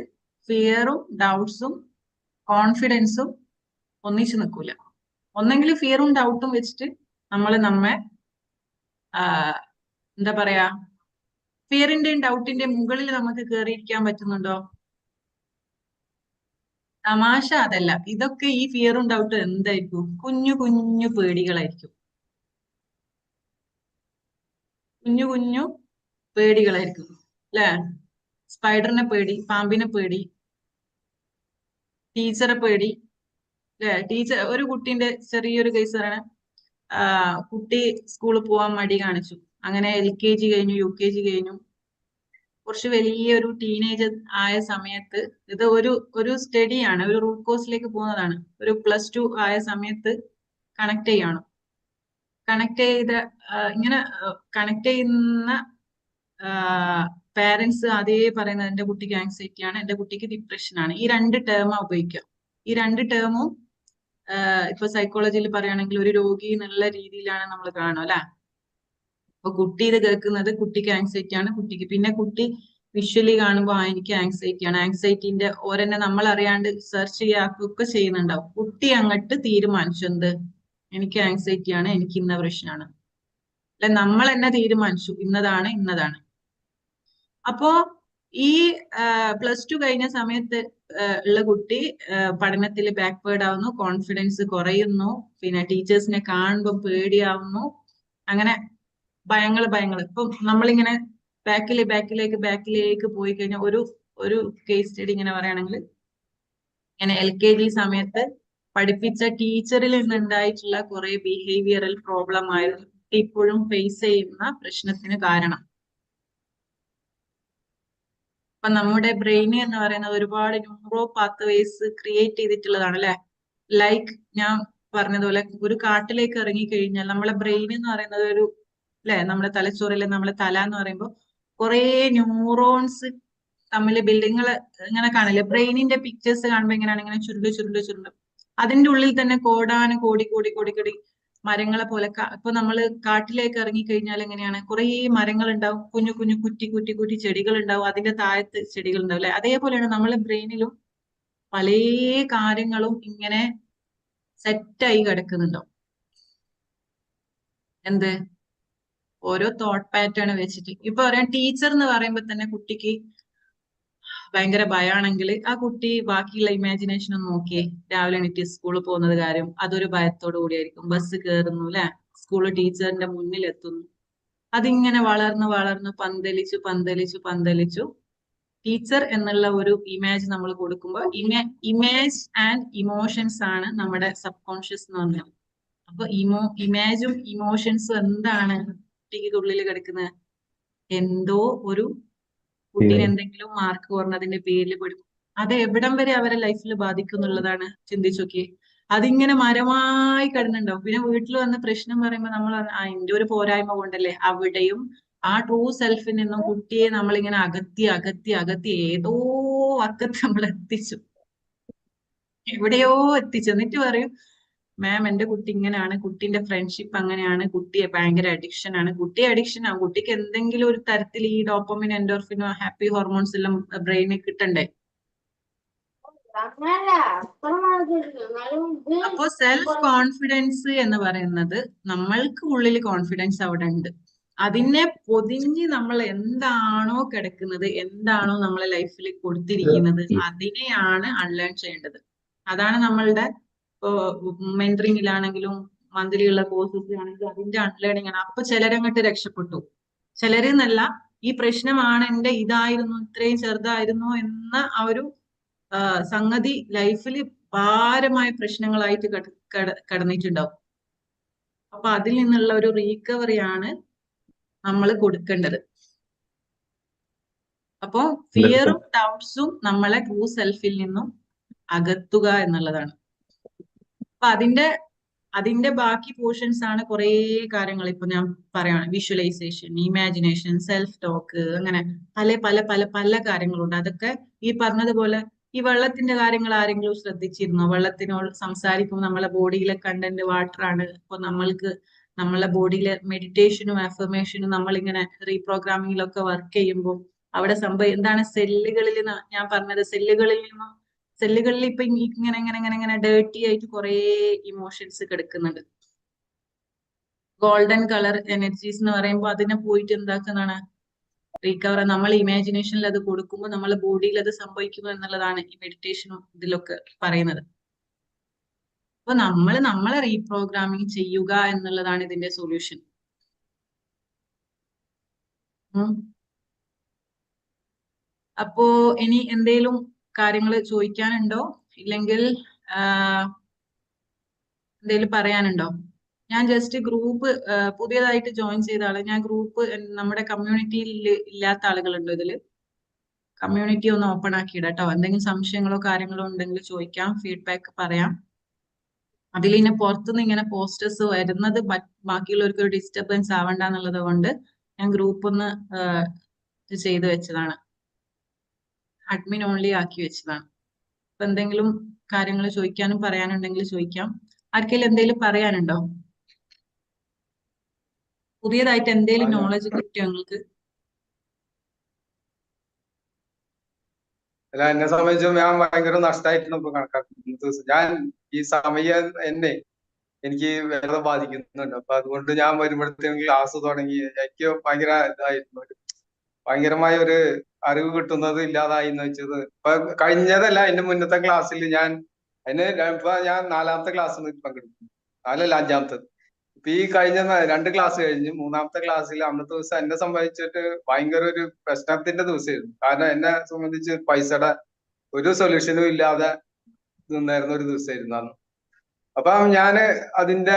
ഫിയറും ഡൗട്ട്സും കോൺഫിഡൻസും ഒന്നിച്ചു നിൽക്കൂല. ഒന്നെങ്കിൽ ഫിയറും ഡൗട്ടും വെച്ചിട്ട് നമ്മെ എന്താ പറയാ, ഫിയറിന്റെയും ഡൗട്ടിന്റെയും മുകളിൽ നമുക്ക് കയറിയിരിക്കാൻ പറ്റുന്നുണ്ടോ? തമാശ അതല്ല. ഇതൊക്കെ ഈ ഫിയറും ഡൗട്ടും എന്തായിരിക്കും? കുഞ്ഞു കുഞ്ഞു പേടികളായിരിക്കും. കുഞ്ഞു കുഞ്ഞു പേടികളായിരിക്കും അല്ലെ? സ്പൈഡറിനെ പേടി, പാമ്പിനെ പേടി, ടീച്ചറെ പേടി അല്ലെ? ടീച്ചർ, ഒരു കുട്ടീന്റെ ചെറിയൊരു കേസ് പറയണ, കുട്ടി സ്കൂളിൽ പോവാൻ മടി കാണിച്ചു. അങ്ങനെ LKG കഴിഞ്ഞു, UKG കഴിഞ്ഞു, കുറച്ച് വലിയൊരു ടീനേജർ ആയ സമയത്ത്, ഇത് ഒരു സ്റ്റഡിയാണ്, ഒരു റൂട്ട് കോഴ്സിലേക്ക് പോകുന്നതാണ്. ഒരു +2 ആയ സമയത്ത് കണക്ട് ചെയ്യണം. ഇങ്ങനെ കണക്ട് ചെയ്യുന്ന പാരന്റ്സ് അതേ പറയുന്നത് എന്റെ കുട്ടിക്ക് ആങ്സൈറ്റി ആണ്, എന്റെ കുട്ടിക്ക് ഡിപ്രഷൻ ആണ്. ഈ 2 ടേമാ ഉപയോഗിക്കുക. ഈ 2 ടേമും ഇപ്പൊ സൈക്കോളജിയിൽ പറയുകയാണെങ്കിൽ ഒരു രോഗി എന്നുള്ള രീതിയിലാണ് നമ്മൾ കാണുക അല്ലെ? അപ്പൊ കുട്ടി ഇത് കേൾക്കുന്നത് കുട്ടിക്ക് ആങ്സൈറ്റി ആണ്, കുട്ടിക്ക്. പിന്നെ കുട്ടി വിഷ്വലി കാണുമ്പോൾ എനിക്ക് ആങ്സൈറ്റി ആണ്, ആങ്സൈറ്റിന്റെ ഓരെന്നെ നമ്മൾ അറിയാണ്ട് സെർച്ച് ചെയ്യാക്കൊക്കെ ചെയ്യുന്നുണ്ടാവും. കുട്ടി അങ്ങോട്ട് തീരുമാനിച്ചു എന്ത്, എനിക്ക് ആങ്സൈറ്റി ആണ്, എനിക്ക് ഇന്ന പ്രശ്നമാണ്. അല്ലെ, നമ്മൾ തന്നെ തീരുമാനിച്ചു ഇന്നതാണ് ഇന്നതാണ്. അപ്പോ ഈ +2 കഴിഞ്ഞ സമയത്ത് ഉള്ള കുട്ടി പഠനത്തിൽ ബാക്ക്വേർഡ് ആവുന്നു, കോൺഫിഡൻസ് കുറയുന്നു, പിന്നെ ടീച്ചേഴ്സിനെ കാണുമ്പോൾ പേടിയാവുന്നു. അങ്ങനെ ഭയങ്ങൾ ഇപ്പൊ നമ്മളിങ്ങനെ ബാക്കിലേക്ക് പോയി കഴിഞ്ഞാൽ ഒരു കേസ് സ്റ്റഡി ഇങ്ങനെ പറയുകയാണെങ്കിൽ, ഇങ്ങനെ LKG സമയത്ത് പഠിപ്പിച്ച ടീച്ചറിൽ നിന്നുണ്ടായിട്ടുള്ള കുറെ ബിഹേവിയറൽ പ്രോബ്ലം ആയിരുന്നു ഇപ്പോഴും ഫേസ് ചെയ്യുന്ന പ്രശ്നത്തിന് കാരണം. അപ്പൊ നമ്മുടെ ബ്രെയിൻ എന്ന് പറയുന്നത് ഒരുപാട് ന്യൂറോ പാത്വേസ് ക്രിയേറ്റ് ചെയ്തിട്ടുള്ളതാണ് അല്ലെ? ലൈക്ക് ഞാൻ പറഞ്ഞതുപോലെ, ഒരു കാട്ടിലേക്ക് ഇറങ്ങി കഴിഞ്ഞാൽ നമ്മളെ ബ്രെയിൻ എന്ന് പറയുന്നത് ഒരു, അല്ലെ, നമ്മുടെ തലച്ചോറിലെ നമ്മളെ തല എന്ന് പറയുമ്പോൾ കുറെ ന്യൂറോൺസ് തമ്മിൽ ബിൽഡിങ്ങൾ ഇങ്ങനെ കാണില്ലേ? ബ്രെയിനിന്റെ പിക്ചേഴ്സ് കാണുമ്പോൾ എങ്ങനെയാണ് ഇങ്ങനെ ചുരുണ്ട്. അതിന്റെ ഉള്ളിൽ തന്നെ കോടി മരങ്ങളെ പോലെ. ഇപ്പൊ നമ്മൾ കാട്ടിലേക്ക് ഇറങ്ങി കഴിഞ്ഞാൽ എങ്ങനെയാണ്? കുറെ മരങ്ങൾ ഉണ്ടാവും, കുഞ്ഞു കുറ്റി ചെടികൾ ഉണ്ടാവും, അതിന്റെ താഴത്ത് ചെടികൾ ഉണ്ടാവും അല്ലെ? അതേപോലെയാണ് നമ്മളെ ബ്രെയിനിലും പല കാര്യങ്ങളും ഇങ്ങനെ സെറ്റായി കിടക്കുന്നുണ്ടാവും. എന്ത്? ഓരോ തോട്ട് പാറ്റേൺ വെച്ചിട്ട്. ഇപ്പൊ പറയാം, ടീച്ചർ എന്ന് പറയുമ്പോ തന്നെ കുട്ടിക്ക് ഭയങ്കര ഭയമാണെങ്കിൽ ആ കുട്ടി ബാക്കിയുള്ള ഇമാജിനേഷൻ ഒന്ന് നോക്കിയേ. രാവിലെ എണീറ്റ് സ്കൂളിൽ പോകുന്നത് കാര്യം അതൊരു ഭയത്തോടു കൂടിയായിരിക്കും. ബസ് കയറുന്നു അല്ലെ, സ്കൂള് ടീച്ചറിന്റെ മുന്നിൽ എത്തുന്നു, അതിങ്ങനെ വളർന്ന് പന്തലിച്ചു ടീച്ചർ എന്നുള്ള ഒരു ഇമേജ് നമ്മൾ കൊടുക്കുമ്പോൾ ഇമേജ് ആൻഡ് ഇമോഷൻസ് ആണ് നമ്മുടെ സബ് കോൺഷ്യസ് എന്ന് പറഞ്ഞത്. അപ്പൊ ഇമേജും ഇമോഷൻസും എന്താണ് കുട്ടിക്ക് ഉള്ളിൽ കിടക്കുന്നത്? എന്തോ ഒരു കുട്ടീനെ എന്തെങ്കിലും മാർക്ക് കുറഞ്ഞതിന്റെ പേരിൽ പെടും. അത് എവിടം വരെ അവരെ ലൈഫിൽ ബാധിക്കും എന്നുള്ളതാണ് ചിന്തിച്ചു നോക്കിയേ. അതിങ്ങനെ മരമായി കിടന്നുണ്ടാവും. പിന്നെ വീട്ടിൽ വന്ന് പ്രശ്നം പറയുമ്പോൾ നമ്മൾ അതിന്റെ ഒരു പോരായ്മ കൊണ്ടല്ലേ. അവിടെയും ആ ട്രൂ സെൽഫിൽ നിന്നും കുട്ടിയെ നമ്മളിങ്ങനെ അകത്തി ഏതോ അക്കത്ത് നമ്മൾ എത്തിച്ചു, എവിടെയോ എത്തിച്ചു. എന്നിട്ട് പറയും, മാം എന്റെ കുട്ടി ഇങ്ങനെയാണ്, കുട്ടീന്റെ ഫ്രണ്ട്ഷിപ്പ് അങ്ങനെയാണ്, കുട്ടിയെ ഭയങ്കര അഡിക്ഷൻ ആണ്. കുട്ടി അഡിക്ഷൻ ആവും, കുട്ടിക്ക് എന്തെങ്കിലും ഒരു തരത്തിൽ ഈ ഡോപ്പമിൻ, എൻഡോർഫിനോ, ഹാപ്പി ഹോർമോൺസ് എല്ലാം ബ്രെയിനിൽ കിട്ടണ്ടേ? അപ്പോ സെൽഫ് കോൺഫിഡൻസ് എന്ന് പറയുന്നത്, നമ്മൾക്ക് ഉള്ളിൽ കോൺഫിഡൻസ് അവിടെ ഉണ്ട്. അതിനെ പൊതിഞ്ഞ് നമ്മൾ എന്താണോ കിടക്കുന്നത്, എന്താണോ നമ്മളെ ലൈഫിൽ കൊടുത്തിരിക്കുന്നത്, അതിനെയാണ് അൺലേൺ ചെയ്യേണ്ടത്. അതാണ് നമ്മളുടെ മെന്ററിങ്ങിലാണെങ്കിലും മന്ത്ലിയുള്ള കോഴ്സസ് ആണെങ്കിലും അതിന്റെ അൺലേണിംഗ് ആണ്. അപ്പൊ ചിലരങ്ങോട്ട് രക്ഷപ്പെട്ടു, ചിലരെന്നല്ല, ഈ പ്രശ്നമാണ് എന്റെ ഇതായിരുന്നു, ഇത്രയും ചെറുതായിരുന്നു എന്ന ആ ഒരു സംഗതി ലൈഫിൽ ഭാരമായ പ്രശ്നങ്ങളായിട്ട് കടന്നിട്ടുണ്ടാവും. അപ്പൊ അതിൽ നിന്നുള്ള ഒരു റീകവറിയാണ് നമ്മൾ കൊടുക്കേണ്ടത്. അപ്പോ ഫിയറും ഡൗട്ട്സും നമ്മളെ ട്രൂ സെൽഫിൽ നിന്നും അകത്തുക എന്നുള്ളതാണ്. അപ്പൊ അതിന്റെ അതിന്റെ ബാക്കി പോർഷൻസ് ആണ് കുറേ കാര്യങ്ങൾ ഇപ്പൊ ഞാൻ പറയാണ്. വിഷ്വലൈസേഷൻ, ഇമാജിനേഷൻ, സെൽഫ് ടോക്ക്, അങ്ങനെ പല പല പല പല കാര്യങ്ങളുണ്ട്. അതൊക്കെ ഈ പറഞ്ഞതുപോലെ ഈ വെള്ളത്തിന്റെ കാര്യങ്ങൾ ആരെങ്കിലും ശ്രദ്ധിച്ചിരുന്നോ? വെള്ളത്തിനോട് സംസാരിക്കുമ്പോൾ നമ്മളെ ബോഡിയിലെ കണ്ടന്റ് വാട്ടർ ആണ്. ഇപ്പൊ നമ്മൾക്ക് നമ്മളെ ബോഡിയിലെ മെഡിറ്റേഷനും അഫർമേഷനും നമ്മളിങ്ങനെ റീപ്രോഗ്രാമിങ്ങിലൊക്കെ വർക്ക് ചെയ്യുമ്പോൾ അവിടെ സംഭവം എന്താണ്? സെല്ലുകളിൽ ഞാൻ പറഞ്ഞത്, സെല്ലുകളിൽ ഇപ്പൊ ഇങ്ങനെ ഇങ്ങനെ ഇങ്ങനെ ഇങ്ങനെ ഡേർട്ടി ആയിട്ട് കുറെ ഇമോഷൻസ് കിടക്കുന്നുണ്ട്. ഗോൾഡൻ കളർ എനർജീസ് എന്ന് പറയുമ്പോൾ അതിനെ പോയിട്ട് എന്താക്കുന്നതാണ്? റീകവർ. നമ്മൾ ഇമാജിനേഷനിൽ അത് കൊടുക്കുമ്പോൾ നമ്മളെ ബോഡിയിൽ അത് സംഭവിക്കുന്നു എന്നുള്ളതാണ് ഈ മെഡിറ്റേഷനും ഇതിലൊക്കെ പറയുന്നത്. അപ്പൊ നമ്മളെ റീപ്രോഗ്രാമിങ് ചെയ്യുക എന്നുള്ളതാണ് ഇതിന്റെ സൊല്യൂഷൻ. അപ്പോ ഇനി എന്തേലും കാര്യങ്ങൾ ചോദിക്കാനുണ്ടോ? ഇല്ലെങ്കിൽ എന്തേലും പറയാനുണ്ടോ? ഞാൻ ജസ്റ്റ് ഗ്രൂപ്പ് പുതിയതായിട്ട് ജോയിൻ ചെയ്ത ആള്, ഞാൻ ഗ്രൂപ്പ് നമ്മുടെ കമ്മ്യൂണിറ്റിയിൽ ഇല്ലാത്ത ആളുകളുണ്ടോ ഇതില്? കമ്മ്യൂണിറ്റി ഒന്ന് ഓപ്പൺ ആക്കിയിടാം കേട്ടോ. എന്തെങ്കിലും സംശയങ്ങളോ കാര്യങ്ങളോ ഉണ്ടെങ്കിൽ ചോദിക്കാം, ഫീഡ്ബാക്ക് പറയാം. അതിൽ ഇങ്ങനെ പുറത്തുനിന്ന് ഇങ്ങനെ പോസ്റ്റേഴ്സ് വരുന്നത് ബാക്കിയുള്ളവർക്ക് ഒരു ഡിസ്റ്റർബൻസ് ആവണ്ട എന്നുള്ളത് കൊണ്ട് ഞാൻ ഗ്രൂപ്പ് ഒന്ന് ചെയ്ത് വെച്ചതാണ്. അഡ്മിൻ ഓൺലി ആക്കി വെച്ചതാണ്. അപ്പൊ എന്തെങ്കിലും കാര്യങ്ങൾ ചോദിക്കാനും പറയാനുണ്ടെങ്കിൽ ചോദിക്കാം. ആർക്കെങ്കിലും എന്തെങ്കിലും പറയാനുണ്ടോ? പുതിയതായിട്ട് എന്തെങ്കിലും നോളജ് കിട്ടിയോ നിങ്ങൾക്ക്? അല്ല, എന്നെ സംബന്ധിച്ച് ഞാൻ ഭയങ്കര നഷ്ടമായിട്ടാണ് ഇപ്പൊ കണക്കാക്കുന്നത്. ഞാൻ ഈ സമയം എനിക്ക് വേറെ ബാധിക്കുന്നുണ്ട്. അപ്പൊ അതുകൊണ്ട് ഞാൻ വരുമ്പോഴത്തേക്കും ക്ലാസ് തുടങ്ങി എനിക്ക് ഭയങ്കര ഇതായിരുന്നു. ഭയങ്കരമായ ഒരു അറിവ് കിട്ടുന്നത് ഇല്ലാതായി എന്ന് വെച്ചത്. ഇപ്പൊ കഴിഞ്ഞതല്ല, അതിന്റെ മുന്നത്തെ ക്ലാസ്സിൽ ഞാൻ ഇപ്പൊ ഞാൻ 4ാമത്തെ ക്ലാസ്സിൽ പങ്കെടുക്കുന്നു. 4അല്ല, 5ാമത്തത്. ഇപ്പൊ ഈ കഴിഞ്ഞ 2 ക്ലാസ് കഴിഞ്ഞ് 3ാമത്തെ ക്ലാസ്സിൽ അന്നത്തെ ദിവസം എന്നെ സംബന്ധിച്ചിട്ട് ഭയങ്കര ഒരു പ്രശ്നത്തിന്റെ ദിവസമായിരുന്നു. കാരണം എന്നെ സംബന്ധിച്ച് പൈസയുടെ ഒരു സൊല്യൂഷനും ഇല്ലാതെ നിന്നായിരുന്ന ഒരു ദിവസമായിരുന്നു അന്ന്. അപ്പൊ ഞാന് അതിന്റെ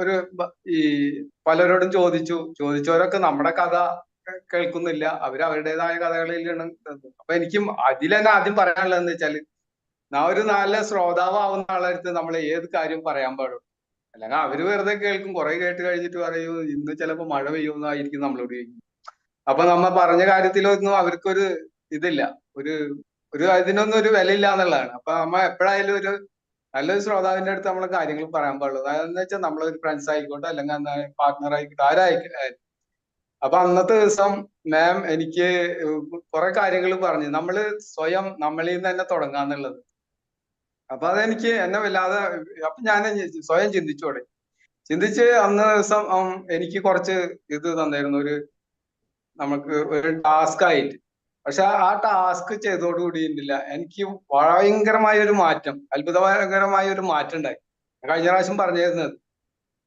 ഒരു ഈ പലരോടും ചോദിച്ചവരൊക്കെ നമ്മുടെ കഥ കേൾക്കുന്നില്ല. അവരുടേതായ കഥകളിലാണ്. അപ്പൊ എനിക്കും അതിൽ തന്നെ ആദ്യം പറയാനുള്ളതെന്ന് വെച്ചാല്, ഒരു നല്ല ശ്രോതാവുന്ന ആളടുത്ത് നമ്മൾ ഏത് കാര്യം പറയാൻ പാടുള്ളൂ. അല്ലെങ്കിൽ അവര് വെറുതെ കേൾക്കും, കുറെ കേട്ട് കഴിഞ്ഞിട്ട് പറയൂ ഇന്ന് ചിലപ്പോ മഴ പെയ്യുമെന്നായിരിക്കും നമ്മളോട് ചോദിക്കും. അപ്പൊ നമ്മ പറഞ്ഞ കാര്യത്തിലൊന്നും അവർക്കൊരു ഇതില്ല, ഒരു ഇതിനൊന്നും ഒരു വിലയില്ല എന്നുള്ളതാണ്. അപ്പൊ നമ്മ എപ്പോഴായാലും ഒരു നല്ലൊരു ശ്രോതാവിന്റെ അടുത്ത് നമ്മളെ കാര്യങ്ങൾ പറയാൻ പാടുള്ളൂ. അതെന്ന് വെച്ചാൽ നമ്മളൊരു ഫ്രണ്ട്സ് ആയിക്കോട്ടെ, അല്ലെങ്കിൽ പാർട്ട്ണർ ആയിക്കോട്ടെ, ആരായിക്കോട്ടെ. അപ്പൊ അന്നത്തെ ദിവസം മാം എനിക്ക് കുറെ കാര്യങ്ങൾ പറഞ്ഞു. നമ്മള് സ്വയം നമ്മളിൽ നിന്ന് തന്നെ തുടങ്ങാന്നുള്ളത്. അപ്പൊ അതെനിക്ക് എന്നെ വല്ലാതെ, അപ്പൊ ഞാൻ സ്വയം ചിന്തിച്ച് അന്ന് ദിവസം എനിക്ക് കുറച്ച് ഇത് തന്നായിരുന്നു, നമുക്ക് ഒരു ടാസ്ക് ആയിട്ട്. പക്ഷെ ആ ടാസ്ക് ചെയ്തോടുകൂടി എനിക്ക് ഭയങ്കരമായ ഒരു മാറ്റം, അത്ഭുതകരമായ ഒരു മാറ്റം ഉണ്ടായി. കഴിഞ്ഞ പ്രാവശ്യം പറഞ്ഞിരുന്നത്.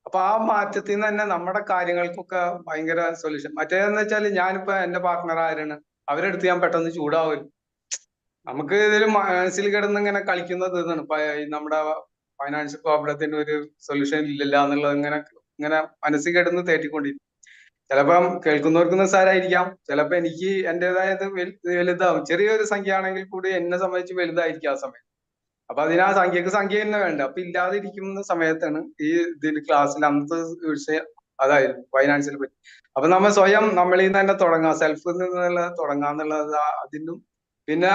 അപ്പൊ ആ മാറ്റത്തിൽ നിന്ന് തന്നെ നമ്മുടെ കാര്യങ്ങൾക്കൊക്കെ ഭയങ്കര സൊല്യൂഷൻ. മറ്റേതെന്ന് വെച്ചാൽ ഞാനിപ്പോ എന്റെ പാർട്ട്ണർ ആരാണ്, അവരെടുത്ത് ഞാൻ പെട്ടെന്ന് ചൂടാവും. നമുക്ക് ഇതിൽ മനസ്സിൽ കിടന്ന് ഇങ്ങനെ കളിക്കുന്നത് ഇതാണ്, നമ്മുടെ ഫൈനാൻഷ്യൽ പ്രോബ്ലത്തിന് ഒരു സൊല്യൂഷൻ ഇല്ലല്ല എന്നുള്ളത് ഇങ്ങനെ മനസ്സിൽ കിടന്ന് തേട്ടിക്കൊണ്ടിരിക്കും. ചിലപ്പം കേൾക്കുന്നവർക്ക് നിസ്സാരായിരിക്കാം, ചിലപ്പോ എനിക്ക് എന്റേതായത് വലുതാവും. ചെറിയൊരു സംഖ്യ ആണെങ്കിൽ കൂടി എന്നെ സംബന്ധിച്ച് വലുതായിരിക്കും ആ സമയം. അപ്പൊ അതിനാ സംഖ്യ തന്നെ വേണ്ട. അപ്പൊ ഇല്ലാതിരിക്കുന്ന സമയത്താണ് ഈ ക്ലാസ്സിൽ അന്നത്തെ വിഷയം അതായിരുന്നു, ഫൈനാൻസിനെ പറ്റി. അപ്പൊ നമ്മൾ സ്വയം നമ്മളിൽ നിന്ന് തന്നെ തുടങ്ങാം, സെൽഫിൽ നിന്നുള്ള തുടങ്ങാന്നുള്ളത് അതിനും. പിന്നെ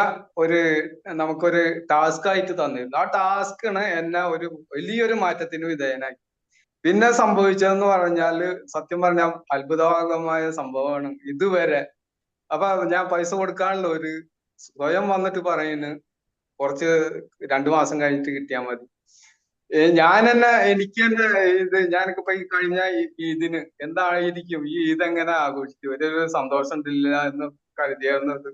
നമുക്കൊരു ടാസ്ക് ആയിട്ട് തന്നിരുന്നു. ആ ടാസ്കാണ് എന്നെ ഒരു വലിയൊരു മാറ്റത്തിന് വിധേയനാക്കി. പിന്നെ സംഭവിച്ചതെന്ന് പറഞ്ഞാല് സത്യം പറഞ്ഞാൽ അത്ഭുതകരമായ സംഭവമാണ് ഇതുവരെ. അപ്പൊ ഞാൻ പൈസ കൊടുക്കാനുള്ള ഒരു സ്വയം വന്നിട്ട് പറയുന്നു, കുറച്ച് 2 മാസം കഴിഞ്ഞിട്ട് കിട്ടിയാൽ മതി. എനിക്ക് തന്നെ ഞാനൊക്കെ ഈ കഴിഞ്ഞ ഇതിന് എന്തായിരിക്കും ഈ ഇതെങ്ങനെ ആഘോഷിക്കും, ഒരു സന്തോഷം ഉണ്ടില്ല എന്ന് കരുതിയായിരുന്നത്.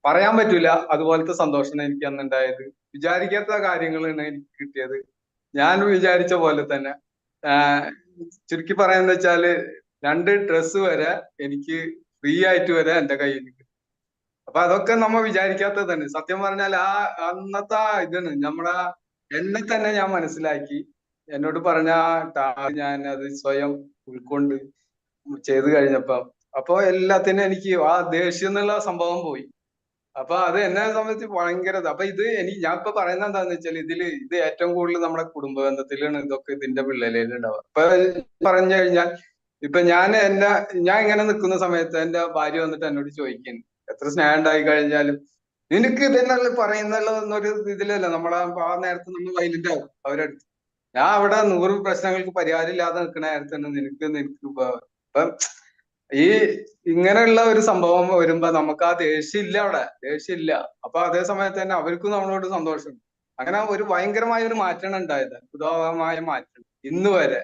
പറയാൻ പറ്റൂല അതുപോലത്തെ സന്തോഷം എനിക്ക് അന്ന് ഉണ്ടായത്. വിചാരിക്കാത്ത കാര്യങ്ങളാണ് എനിക്ക് കിട്ടിയത്. ഞാൻ വിചാരിച്ച പോലെ തന്നെ ചുരുക്കി പറയാന്ന് വെച്ചാല് 2 ഡ്രസ്സ് വരെ എനിക്ക് ഫ്രീ ആയിട്ട് വരെ എന്റെ കയ്യിൽ കിട്ടി. അപ്പൊ അതൊക്കെ നമ്മ വിചാരിക്കാത്തത് തന്നെ. സത്യം പറഞ്ഞാൽ അന്നത്തെ ഇതാണ് എന്നെ തന്നെ ഞാൻ മനസ്സിലാക്കി. എന്നോട് പറഞ്ഞ ഞാൻ അത് സ്വയം ഉൾക്കൊണ്ട് ചെയ്ത് കഴിഞ്ഞപ്പോ, അപ്പൊ എല്ലാത്തിനും എനിക്ക് ആ ദേഷ്യം എന്നുള്ള സംഭവം പോയി. അപ്പൊ അത് എന്നെ സംബന്ധിച്ച് ഭയങ്കര അപ്പൊ ഇത് ഞാൻ ഇപ്പൊ പറയുന്നത് എന്താന്ന് വെച്ചാൽ ഇത് ഏറ്റവും കൂടുതൽ നമ്മുടെ കുടുംബ ബന്ധത്തിലാണ് ഇതൊക്കെ ഇതിന്റെ പിള്ളേരിൽ ഉണ്ടാവുക. ഇപ്പൊ പറഞ്ഞു കഴിഞ്ഞാൽ ഇപ്പൊ ഞാൻ ഇങ്ങനെ നിൽക്കുന്ന സമയത്ത് എന്റെ ഭാര്യ വന്നിട്ട് എന്നോട് ചോദിക്കുന്നു, എത്ര സ്നേഹം ഉണ്ടായി കഴിഞ്ഞാലും നിനക്ക് ഇതെന്നല്ല പറയുന്നുള്ളതെന്നൊരു ഇതിലല്ല നമ്മളെ ആ നേരത്തെ നമ്മൾ വൈലന്റ് ആവും അവരടുത്ത്. ഞാൻ അവിടെ 100 പ്രശ്നങ്ങൾക്ക് പരിഹാരം ഇല്ലാതെ നിൽക്കുന്ന നേരത്തെ നിനക്ക് ഇപ്പൊ ഈ ഇങ്ങനെയുള്ള ഒരു സംഭവം വരുമ്പോ നമുക്ക് ആ ദേഷ്യമില്ല, അവിടെ ദേഷ്യമില്ല. അപ്പൊ അതേ സമയത്ത് തന്നെ അവർക്കും നമ്മളോട് സന്തോഷം. അങ്ങനെ ഒരു ഭയങ്കരമായ ഒരു മാറ്റമാണ് ഉണ്ടായത്, അത്ഭുതമായ മാറ്റം. ഇന്ന് വരെ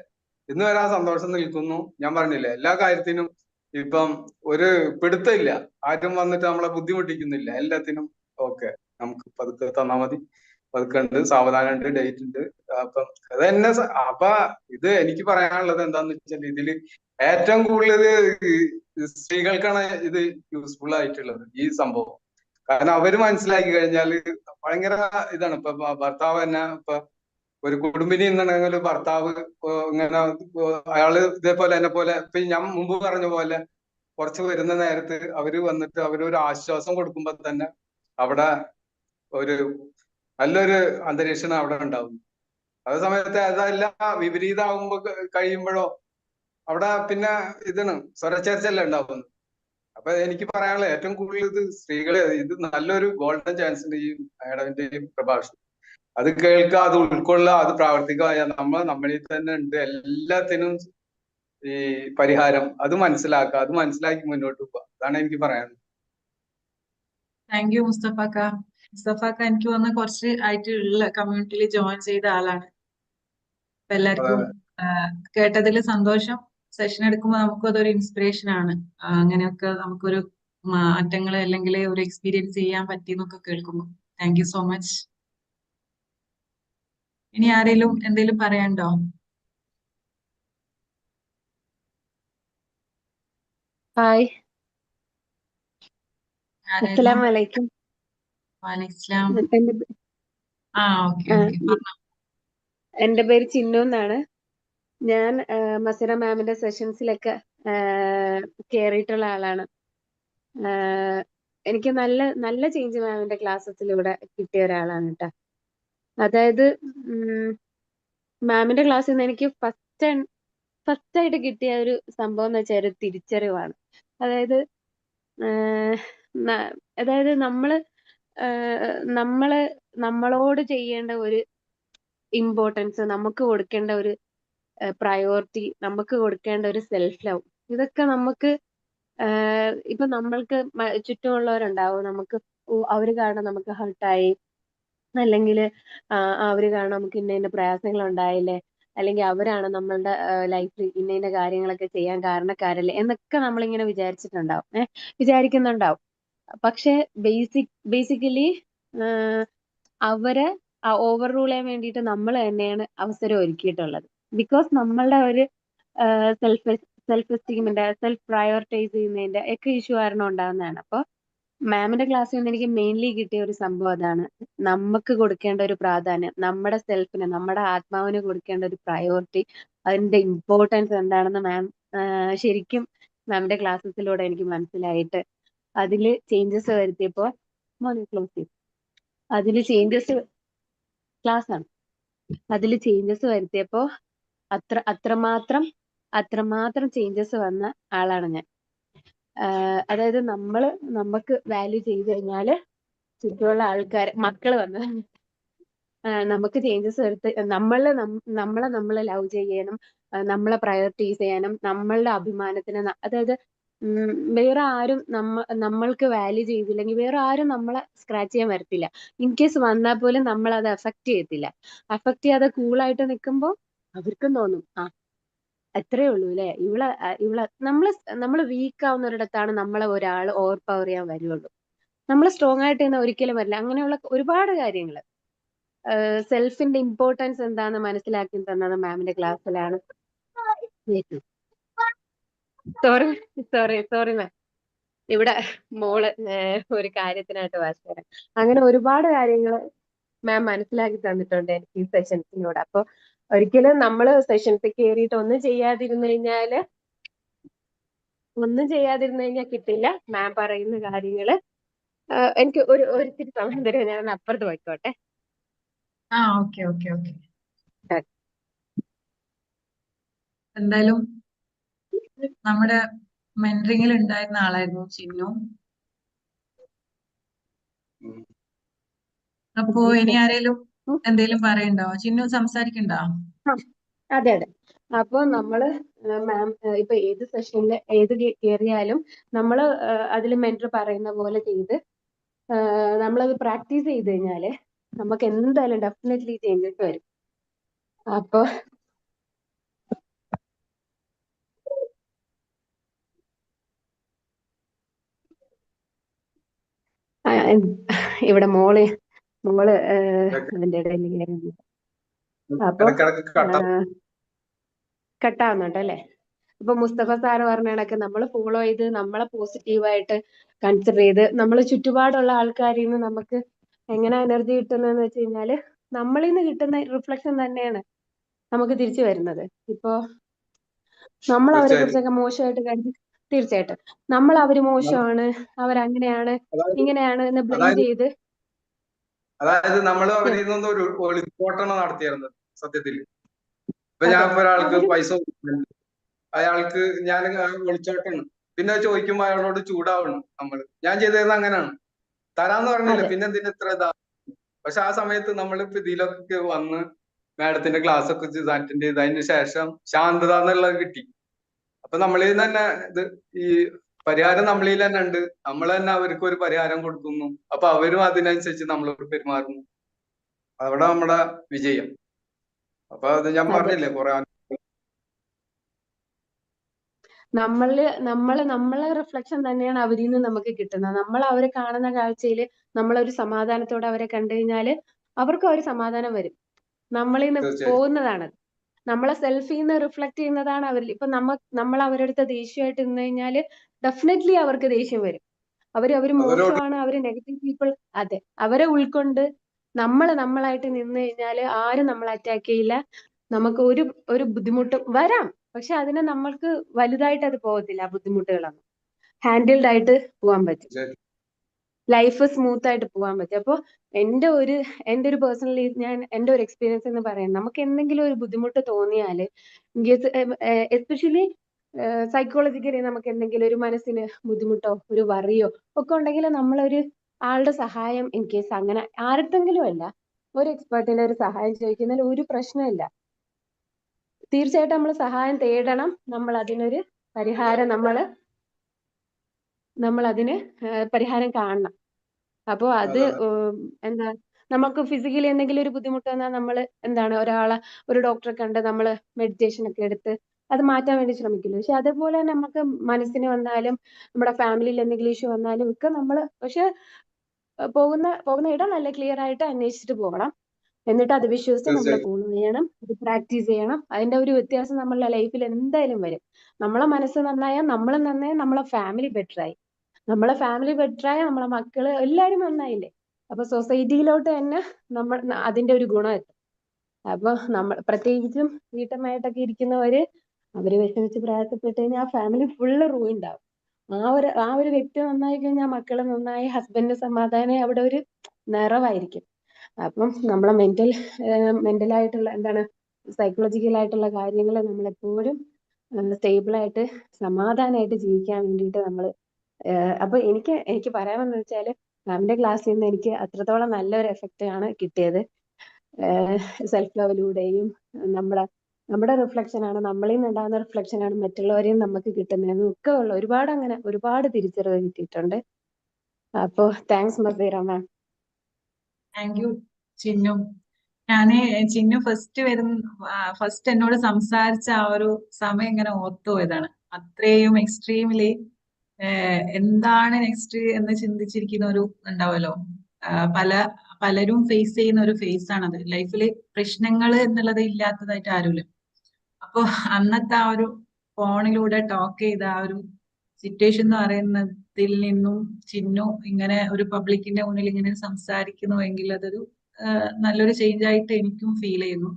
ആ സന്തോഷം നിൽക്കുന്നു. ഞാൻ പറഞ്ഞില്ലേ, എല്ലാ കാര്യത്തിനും ഇപ്പം ഒരു പിടുത്തമില്ല, ആരും വന്നിട്ട് നമ്മളെ ബുദ്ധിമുട്ടിക്കുന്നില്ല. എല്ലാത്തിനും ഓക്കെ, നമുക്ക് പതുക്കെ തന്നാ മതി, പതുക്കെ ഉണ്ട്, സാവധാനം ഉണ്ട്, ഡേറ്റ് ഉണ്ട്. അപ്പം അത് തന്നെ അപ്പൊ ഇത് എനിക്ക് പറയാനുള്ളത് എന്താന്ന് വെച്ചാൽ ഇതില് ഏറ്റവും കൂടുതൽ സ്ത്രീകൾക്കാണ് ഇത് യൂസ്ഫുൾ ആയിട്ടുള്ളത് ഈ സംഭവം. കാരണം അവര് മനസ്സിലാക്കി കഴിഞ്ഞാൽ ഭയങ്കര ഇതാണ്. ഇപ്പൊ ഭർത്താവ് തന്നെ ഇപ്പൊ ഒരു കുടുംബിനി എന്നുണ്ടെങ്കിൽ ഭർത്താവ് ഇങ്ങനെ അയാള് ഇതേപോലെ എന്നെ പോലെ ഇപ്പൊ ഞാൻ മുമ്പ് പറഞ്ഞ പോലെ കുറച്ച് വരുന്ന നേരത്ത് അവര് വന്നിട്ട് അവരൊരു ആശ്വാസം കൊടുക്കുമ്പോ തന്നെ അവിടെ ഒരു നല്ലൊരു അന്തരീക്ഷം അവിടെ ഉണ്ടാവും. അതേ സമയത്ത് അതെല്ലാം വിപരീതമാകുമ്പോ കഴിയുമ്പോഴോ അവിടെ പിന്നെ ഇതാണ് സ്വരച്ചേർച്ചയല്ല ഉണ്ടാവുന്നത്. അപ്പൊ എനിക്ക് പറയാനുള്ള ഏറ്റവും കൂടുതൽ ഇത് സ്ത്രീകളെ ഇത് നല്ലൊരു ഗോൾഡൻ ചാൻസ് ഉണ്ട് ഈ മാഡത്തിന്റെയും പ്രഭാഷണം. അത് കേൾക്കുക, അത് ഉൾക്കൊള്ളുക, അത് പ്രാവർത്തികമായ നമ്മളിൽ തന്നെ ഉണ്ട് എല്ലാത്തിനും ഈ പരിഹാരം. അത് മനസ്സിലാക്കുക, അത് മനസ്സിലാക്കി മുന്നോട്ട് പോവുക. അതാണ് എനിക്ക് പറയാനുള്ളത്. Thank you മുസ്തഫാക്ക. മുസ്തഫാക്ക എനിക്ക് തോന്നുന്നു കുറച്ച് ആയിട്ടുള്ള കമ്മ്യൂണിറ്റിയിൽ ജോയിൻ ചെയ്ത ആളാണ്. അപ്പൊ എല്ലാവർക്കും കേട്ടതിൽ സന്തോഷം. സെഷൻ എടുക്കുമ്പോൾ നമുക്കും അതൊരു ഇൻസ്പിറേഷൻ ആണ്. അങ്ങനെയൊക്കെ നമുക്കൊരു മാറ്റങ്ങൾ അല്ലെങ്കിൽ ഒരു എക്സ്പീരിയൻസ് ചെയ്യാൻ പറ്റിയെന്നൊക്കെ കേൾക്കുമ്പോൾ താങ്ക് യു സോ മച്ച്. ഇനി ആരെങ്കിലും എന്തെങ്കിലും പറയാനുണ്ടോ? ഹായ്, ആരായിരുന്നു? അസ്സലാമു അലൈക്കും. വാലൈസ്ലാം. എന്റെ ഓക്കെ ആ, ഓക്കെ പറഞ്ഞോ. എന്റെ പേര് ചിന്നു എന്നാണ്. ഞാൻ മസിറ മാമിന്റെ സെഷൻസിലൊക്കെ കയറിയിട്ടുള്ള ആളാണ്. എനിക്ക് നല്ല നല്ല ചേഞ്ച് മാമിന്റെ ക്ലാസ്സസിലൂടെ കിട്ടിയ ഒരാളാണ് കേട്ടോ. അതായത് മാമിന്റെ ക്ലാസ്സിൽ നിന്ന് എനിക്ക് ഫസ്റ്റ് ആയിട്ട് കിട്ടിയ ഒരു സംഭവം എന്ന് വെച്ചാൽ ഒരു തിരിച്ചറിവാണ്. അതായത് അതായത് നമ്മളോട് ചെയ്യേണ്ട ഒരു ഇമ്പോർട്ടൻസ്, നമുക്ക് കൊടുക്കേണ്ട ഒരു പ്രയോറിറ്റി, നമുക്ക് കൊടുക്കേണ്ട ഒരു സെൽഫ് ലവ്, ഇതൊക്കെ നമുക്ക് ഇപ്പൊ നമ്മൾക്ക് ചുറ്റുമുള്ളവരുണ്ടാവും, നമുക്ക് അവര് കാരണം നമുക്ക് ഹർട്ടായി, അല്ലെങ്കിൽ അവര് കാരണം നമുക്ക് ഇന്ന പ്രയാസങ്ങൾ ഉണ്ടായില്ലേ, അല്ലെങ്കിൽ അവരാണ് നമ്മളുടെ ലൈഫിൽ ഇന്ന കാര്യങ്ങളൊക്കെ ചെയ്യാൻ കാരണക്കാരല്ലേ എന്നൊക്കെ നമ്മളിങ്ങനെ വിചാരിക്കുന്നുണ്ടാവും. പക്ഷെ ബേസിക്കലി അവരെ ഓവർ റൂൾ ചെയ്യാൻ വേണ്ടിയിട്ട് നമ്മൾ തന്നെയാണ് അവസരം ഒരുക്കിയിട്ടുള്ളത്. ബിക്കോസ് നമ്മളുടെ ഒരു സെൽഫ് എസ്റ്റീമിന്റെ, സെൽഫ് പ്രയോറിറ്റൈസ് ചെയ്യുന്നതിന്റെ ഒക്കെ ഇഷ്യൂ കാരണം ഉണ്ടാകുന്നതാണ്. അപ്പൊ മാമിന്റെ ക്ലാസ്സിൽ നിന്ന് എനിക്ക് മെയിൻലി കിട്ടിയ ഒരു സംഭവം അതാണ്. നമുക്ക് കൊടുക്കേണ്ട ഒരു പ്രാധാന്യം, നമ്മുടെ സെൽഫിന്, നമ്മുടെ ആത്മാവിന് കൊടുക്കേണ്ട ഒരു പ്രയോറിറ്റി, അതിന്റെ ഇമ്പോർട്ടൻസ് എന്താണെന്ന് മാം ശരിക്കും മാമിന്റെ ക്ലാസ്സസിലൂടെ എനിക്ക് മനസ്സിലായിട്ട് അതില് ചേഞ്ചസ് വരുത്തിയപ്പോ അതിൽ ചേഞ്ചസ് വരുത്തിയപ്പോ അത്രമാത്രം ചേഞ്ചസ് വന്ന ആളാണ് ഞാൻ. അതായത് നമുക്ക് വാല്യൂ ചെയ്ത് കഴിഞ്ഞാല് ചുറ്റുമുള്ള മക്കള് വന്ന് നമുക്ക് ചേഞ്ചസ് വരുത്തി നമ്മളെ ലവ് ചെയ്യണം, നമ്മളെ പ്രയോറിറ്റൈസ് ചെയ്യാനും, നമ്മളുടെ അഭിമാനത്തിന് അതായത് വേറെ ആരും നമ്മൾക്ക് വാല്യൂ ചെയ്തില്ലെങ്കിൽ വേറെ ആരും നമ്മളെ സ്ക്രാച്ച് ചെയ്യാൻ വരത്തില്ല. ഇൻ കേസ് വന്നാൽ പോലും നമ്മൾ അത് അഫക്റ്റ് ചെയ്യത്തില്ല. അഫക്റ്റ് ചെയ്യാതെ കൂളായിട്ട് നിൽക്കുമ്പോൾ അവർക്കും തോന്നും അത്രേ ഉള്ളൂ അല്ലെ, നമ്മള് വീക്ക് ആവുന്നൊരിടത്താണ് നമ്മളെ ഒരാൾ ഓവർ പവർ ചെയ്യാൻ വരുള്ളൂ. നമ്മൾ സ്ട്രോങ് ആയിട്ട് തന്നെ ഒരിക്കലും വരില്ല. അങ്ങനെയുള്ള ഒരുപാട് കാര്യങ്ങൾ സെൽഫിന്റെ ഇമ്പോർട്ടൻസ് എന്താന്ന് മനസ്സിലാക്കി തന്നത് മാമിന്റെ ക്ലാസ്സിലാണ്. സോറി മാം, ഇവിടെ മോള് ഒരു കാര്യത്തിനായിട്ട് വാശിയാണ്. അങ്ങനെ ഒരുപാട് കാര്യങ്ങൾ മാം മനസ്സിലാക്കി തന്നിട്ടുണ്ട് എനിക്ക് ഈ സെഷൻസിലൂടെ. അപ്പൊ ഒരിക്കലും നമ്മള് സെഷൻസിൽ കയറിയിട്ട് ഒന്നും ചെയ്യാതിരുന്നു കഴിഞ്ഞാൽ കിട്ടില്ല. മാം പറയുന്ന കാര്യങ്ങള് എനിക്ക് ഒരിത്തിരി സമയം തരുമോ? ഞാൻ അപ്പുറത്ത് പോയിക്കോട്ടെ. ആ ഓക്കെ ഓക്കെ ഓക്കെ. എന്തായാലും നമ്മുടെ മെന്ററിങ്ങിൽ ഉണ്ടായിരുന്ന ആളായിരുന്നു ചിന്നു. അപ്പോ ഇനി ആരേലും എന്തേലും പറയണ്ടോ? ചിന്നു സംസാരിക്കണ്ടോ? അതെ അതെ. അപ്പൊ നമ്മള് മാം ഇപ്പൊ ഏത് സെഷനിൽ ഏത് കയറിയാലും നമ്മള് അതിൽ മെന്റർ പറയുന്ന പോലെ ചെയ്ത് നമ്മളത് പ്രാക്ടീസ് ചെയ്ത് കഴിഞ്ഞാല് നമുക്ക് എന്തായാലും ഡെഫിനറ്റ്ലി ചേഞ്ചസ് വരും. അപ്പൊ ഇവിടെ മോള് അതിന്റെ ഇടയിൽ കയറി. അപ്പൊ ഇടക്കിടക്ക് കട്ടാവുന്നുണ്ട് അല്ലെ? ഇപ്പൊ മുസ്തഫ സാറ് പറഞ്ഞ കണക്ക് നമ്മൾ ഫോളോ ചെയ്ത് നമ്മളെ പോസിറ്റീവായിട്ട് കൺസിഡർ ചെയ്ത് നമ്മളെ ചുറ്റുപാടുള്ള ആൾക്കാരിൽ നിന്ന് നമുക്ക് എങ്ങനെ എനർജി കിട്ടുന്നതെന്ന് വെച്ച് കഴിഞ്ഞാല് നമ്മളിൽ നിന്ന് കിട്ടുന്ന റിഫ്ലക്ഷൻ തന്നെയാണ് നമുക്ക് തിരിച്ചു വരുന്നത്. ഇപ്പോ നമ്മൾ അവരെ കുറിച്ചൊക്കെ മോശമായിട്ട് കരുതി, തീർച്ചയായിട്ടും നമ്മൾ അവര് മോശമാണ്, അവരങ്ങനെയാണ് ഇങ്ങനെയാണ് എന്ന് ബ്ലെയിം ചെയ്ത്, അതായത് നമ്മൾ അവരിൽ നിന്നൊന്നും ഒരു ഒളിപ്പോട്ടാണ് നടത്തിയിരുന്നത് സത്യത്തിൽ. ഇപ്പൊ ഞാൻ ഇപ്പൊ ഒരാൾക്ക് പൈസ കൊടുക്കുന്നുണ്ട്, അയാൾക്ക് ഞാൻ ഒളിച്ചോട്ടാണ്, പിന്നെ ചോദിക്കുമ്പോ അയാളോട് ചൂടാവണം നമ്മള്. ഞാൻ ചെയ്തത് അങ്ങനെയാണ്, തരാന്ന് പറഞ്ഞില്ല, പിന്നെ എന്തിനാ ഇത്ര ഇതാ. പക്ഷെ ആ സമയത്ത് നമ്മളിപ്പോ ഇതിലൊക്കെ വന്ന് മാഡത്തിന്റെ ക്ലാസ് ഒക്കെ അറ്റൻഡ് ചെയ്ത് അതിന് ശേഷം ശാന്തത എന്നുള്ളത് കിട്ടി. അപ്പൊ നമ്മളിൽ നിന്ന് തന്നെ ഇത് ഈ പരിഹാരം നമ്മളിൽ തന്നെ ഉണ്ട്, നമ്മൾ തന്നെ അവർക്ക് ഒരു പരിഹാരം കൊടുക്കുന്നു. അപ്പൊ അവരും അതിനനുസരിച്ച് നമ്മളോട് പെരുമാറുന്നു. അവിടെ നമ്മുടെ വിജയം. അപ്പൊ അത് ഞാൻ പറഞ്ഞില്ലേ കുറെ നമ്മളെ റിഫ്ലക്ഷൻ തന്നെയാണ് അവരിൽ നിന്ന് നമുക്ക് കിട്ടുന്നത്. നമ്മൾ അവരെ കാണുന്ന കാഴ്ചയിൽ നമ്മളൊരു സമാധാനത്തോടെ അവരെ കണ്ടു കഴിഞ്ഞാല് അവർക്കും ഒരു സമാധാനം വരും. നമ്മളിൽ നിന്ന് പോകുന്നതാണ്, നമ്മളെ സെൽഫിൽ നിന്ന് റിഫ്ലക്ട് ചെയ്യുന്നതാണ് അവരിൽ. ഇപ്പൊ നമ്മൾ അവരുടെ അടുത്ത് ദേഷ്യമായിട്ട് നിന്ന് കഴിഞ്ഞാല് ഡെഫിനറ്റ്ലി അവർക്ക് ദേഷ്യം വരും. അവര് മോശമാണ്, അവര് നെഗറ്റീവ് പീപ്പിൾ. അതെ, അവരെ ഉൾക്കൊണ്ട് നമ്മളായിട്ട് നിന്ന് കഴിഞ്ഞാല് ആരും നമ്മളെ അറ്റാക്ക് ചെയ്യില്ല. നമുക്ക് ഒരു ബുദ്ധിമുട്ടും വരാം, പക്ഷെ അതിനെ നമ്മൾക്ക് വലുതായിട്ട് അത് പോകത്തില്ല. ആ ബുദ്ധിമുട്ടുകളൊന്നും ഹാൻഡിൽഡ് ആയിട്ട് പോകാൻ പറ്റും, ലൈഫ് സ്മൂത്ത് ആയിട്ട് പോകാൻ പറ്റും. അപ്പോൾ എന്റെ ഒരു പേഴ്സണലി എന്റെ ഒരു എക്സ്പീരിയൻസ് എന്ന് പറയാം, നമുക്ക് എന്തെങ്കിലും ഒരു ബുദ്ധിമുട്ട് തോന്നിയാല്, എസ്പെഷ്യലി സൈക്കോളജിക്കലി നമുക്ക് എന്തെങ്കിലും ഒരു മനസ്സിന് ബുദ്ധിമുട്ടോ ഒരു വറിയോ ഒക്കെ ഉണ്ടെങ്കിൽ നമ്മളൊരു ആളുടെ സഹായം, ഇൻ കേസ് അങ്ങനെ ആരുടെങ്കിലും അല്ല, ഒരു എക്സ്പേർട്ടിന്റെ ഒരു സഹായം ചോദിക്കുന്നതിൽ ഒരു പ്രശ്നമില്ല. തീർച്ചയായിട്ടും നമ്മൾ സഹായം തേടണം. നമ്മൾ അതിനൊരു പരിഹാരം നമ്മൾ അതിന് പരിഹാരം കാണണം. അപ്പോൾ അത് എന്താ, നമുക്ക് ഫിസിക്കലി എന്തെങ്കിലും ഒരു ബുദ്ധിമുട്ട് വന്നാൽ നമ്മൾ എന്താണ് ഒരു ഡോക്ടറെ കണ്ട് നമ്മൾ മെഡിറ്റേഷൻ ഒക്കെ എടുത്ത് അത് മാറ്റാൻ വേണ്ടി ശ്രമിക്കില്ല. പക്ഷെ അതേപോലെ നമുക്ക് മനസ്സിന് വന്നാലും നമ്മുടെ ഫാമിലിയിൽ എന്തെങ്കിലും ഇഷ്യൂ വന്നാലും ഒക്കെ നമ്മൾ പക്ഷെ പോകുന്ന ഇടം നല്ല ക്ലിയർ ആയിട്ട് അന്വേഷിച്ചിട്ട് പോകണം. എന്നിട്ട് അത് വിശ്വസിച്ച് നമ്മൾ ഫോളോ ചെയ്യണം, അത് പ്രാക്ടീസ് ചെയ്യണം. അതിന്റെ ഒരു വ്യത്യാസം നമ്മളുടെ ലൈഫിൽ എന്തായാലും വരും. നമ്മളെ മനസ്സ് നന്നായാൽ നമ്മൾ നന്നായി, നമ്മളെ ഫാമിലി ബെറ്ററായി, നമ്മളെ ഫാമിലി ബെറ്ററായ നമ്മളെ മക്കള് എല്ലാരും നന്നായില്ലേ, അപ്പൊ സൊസൈറ്റിയിലോട്ട് തന്നെ നമ്മൾ അതിന്റെ ഒരു ഗുണം എത്തും. അപ്പൊ നമ്മൾ പ്രത്യേകിച്ചും വീട്ടമ്മയായിട്ടൊക്കെ ഇരിക്കുന്നവര് അവര് വിഷമിച്ച് പ്രയാസപ്പെട്ട് കഴിഞ്ഞാൽ ആ ഫാമിലി ഫുള്ള് റൂയിണ്ടാവും. ആ ഒരു വ്യക്തി നന്നായി കഴിഞ്ഞാൽ മക്കള് നന്നായി, ഹസ്ബൻഡ് സമാധാനം, അവിടെ ഒരു നിറവായിരിക്കും. അപ്പം നമ്മളെ മെന്റലായിട്ടുള്ള എന്താണ് സൈക്കോളജിക്കൽ ആയിട്ടുള്ള കാര്യങ്ങൾ നമ്മൾ എപ്പോഴും സ്റ്റേബിൾ ആയിട്ട് സമാധാനമായിട്ട് ജീവിക്കാൻ വേണ്ടിയിട്ട് നമ്മൾ അപ്പൊ എനിക്ക് പറയാമെന്ന് വെച്ചാല് മാമിന്റെ ക്ലാസ്സിൽ നിന്ന് എനിക്ക് അത്രത്തോളം നല്ലൊരു എഫക്റ്റ് ആണ് കിട്ടിയത്. സെൽഫ് ലവിലൂടെയും നമ്മുടെ റിഫ്ലക്ഷൻ ആണ്, നമ്മളിൽ നിന്ന് ഉണ്ടാകുന്ന റിഫ്ലക്ഷൻ ആണ് മറ്റുള്ളവരെയും നമുക്ക് കിട്ടുന്നതെന്നും ഒക്കെ ഉള്ള ഒരുപാട് തിരിച്ചറിവ് കിട്ടിയിട്ടുണ്ട്. അപ്പോ thanks Maseera ma'am. Thank you Chinnu. Chinnu first എന്നോട് സംസാരിച്ച ആ ഒരു സമയം ഇങ്ങനെ ഓർത്തു പോയതാണ്. അത്രയും എക്സ്ട്രീമിലി എന്താണ് നെക്സ്റ്റ് എന്ന് ചിന്തിച്ചിരിക്കുന്ന ഒരു ഉണ്ടാവുമല്ലോ, പലരും ഫേസ് ചെയ്യുന്ന ഒരു ഫേസ് ആണത്. ലൈഫിൽ പ്രശ്നങ്ങൾ എന്നുള്ളത് ഇല്ലാത്തതായിട്ട് ആരുമില്ല. അപ്പൊ അന്നത്തെ ആ ഒരു ഫോണിലൂടെ ടോക്ക് ചെയ്ത ആ ഒരു സിറ്റുവേഷൻ എന്ന് പറയുന്നതിൽ നിന്നും ചിന്നു ഇങ്ങനെ ഒരു പബ്ലിക്കിന്റെ മുന്നിൽ ഇങ്ങനെ സംസാരിക്കുന്നുവെങ്കിൽ അതൊരു നല്ലൊരു ചേഞ്ച് ആയിട്ട് എനിക്കും ഫീൽ ചെയ്യുന്നു.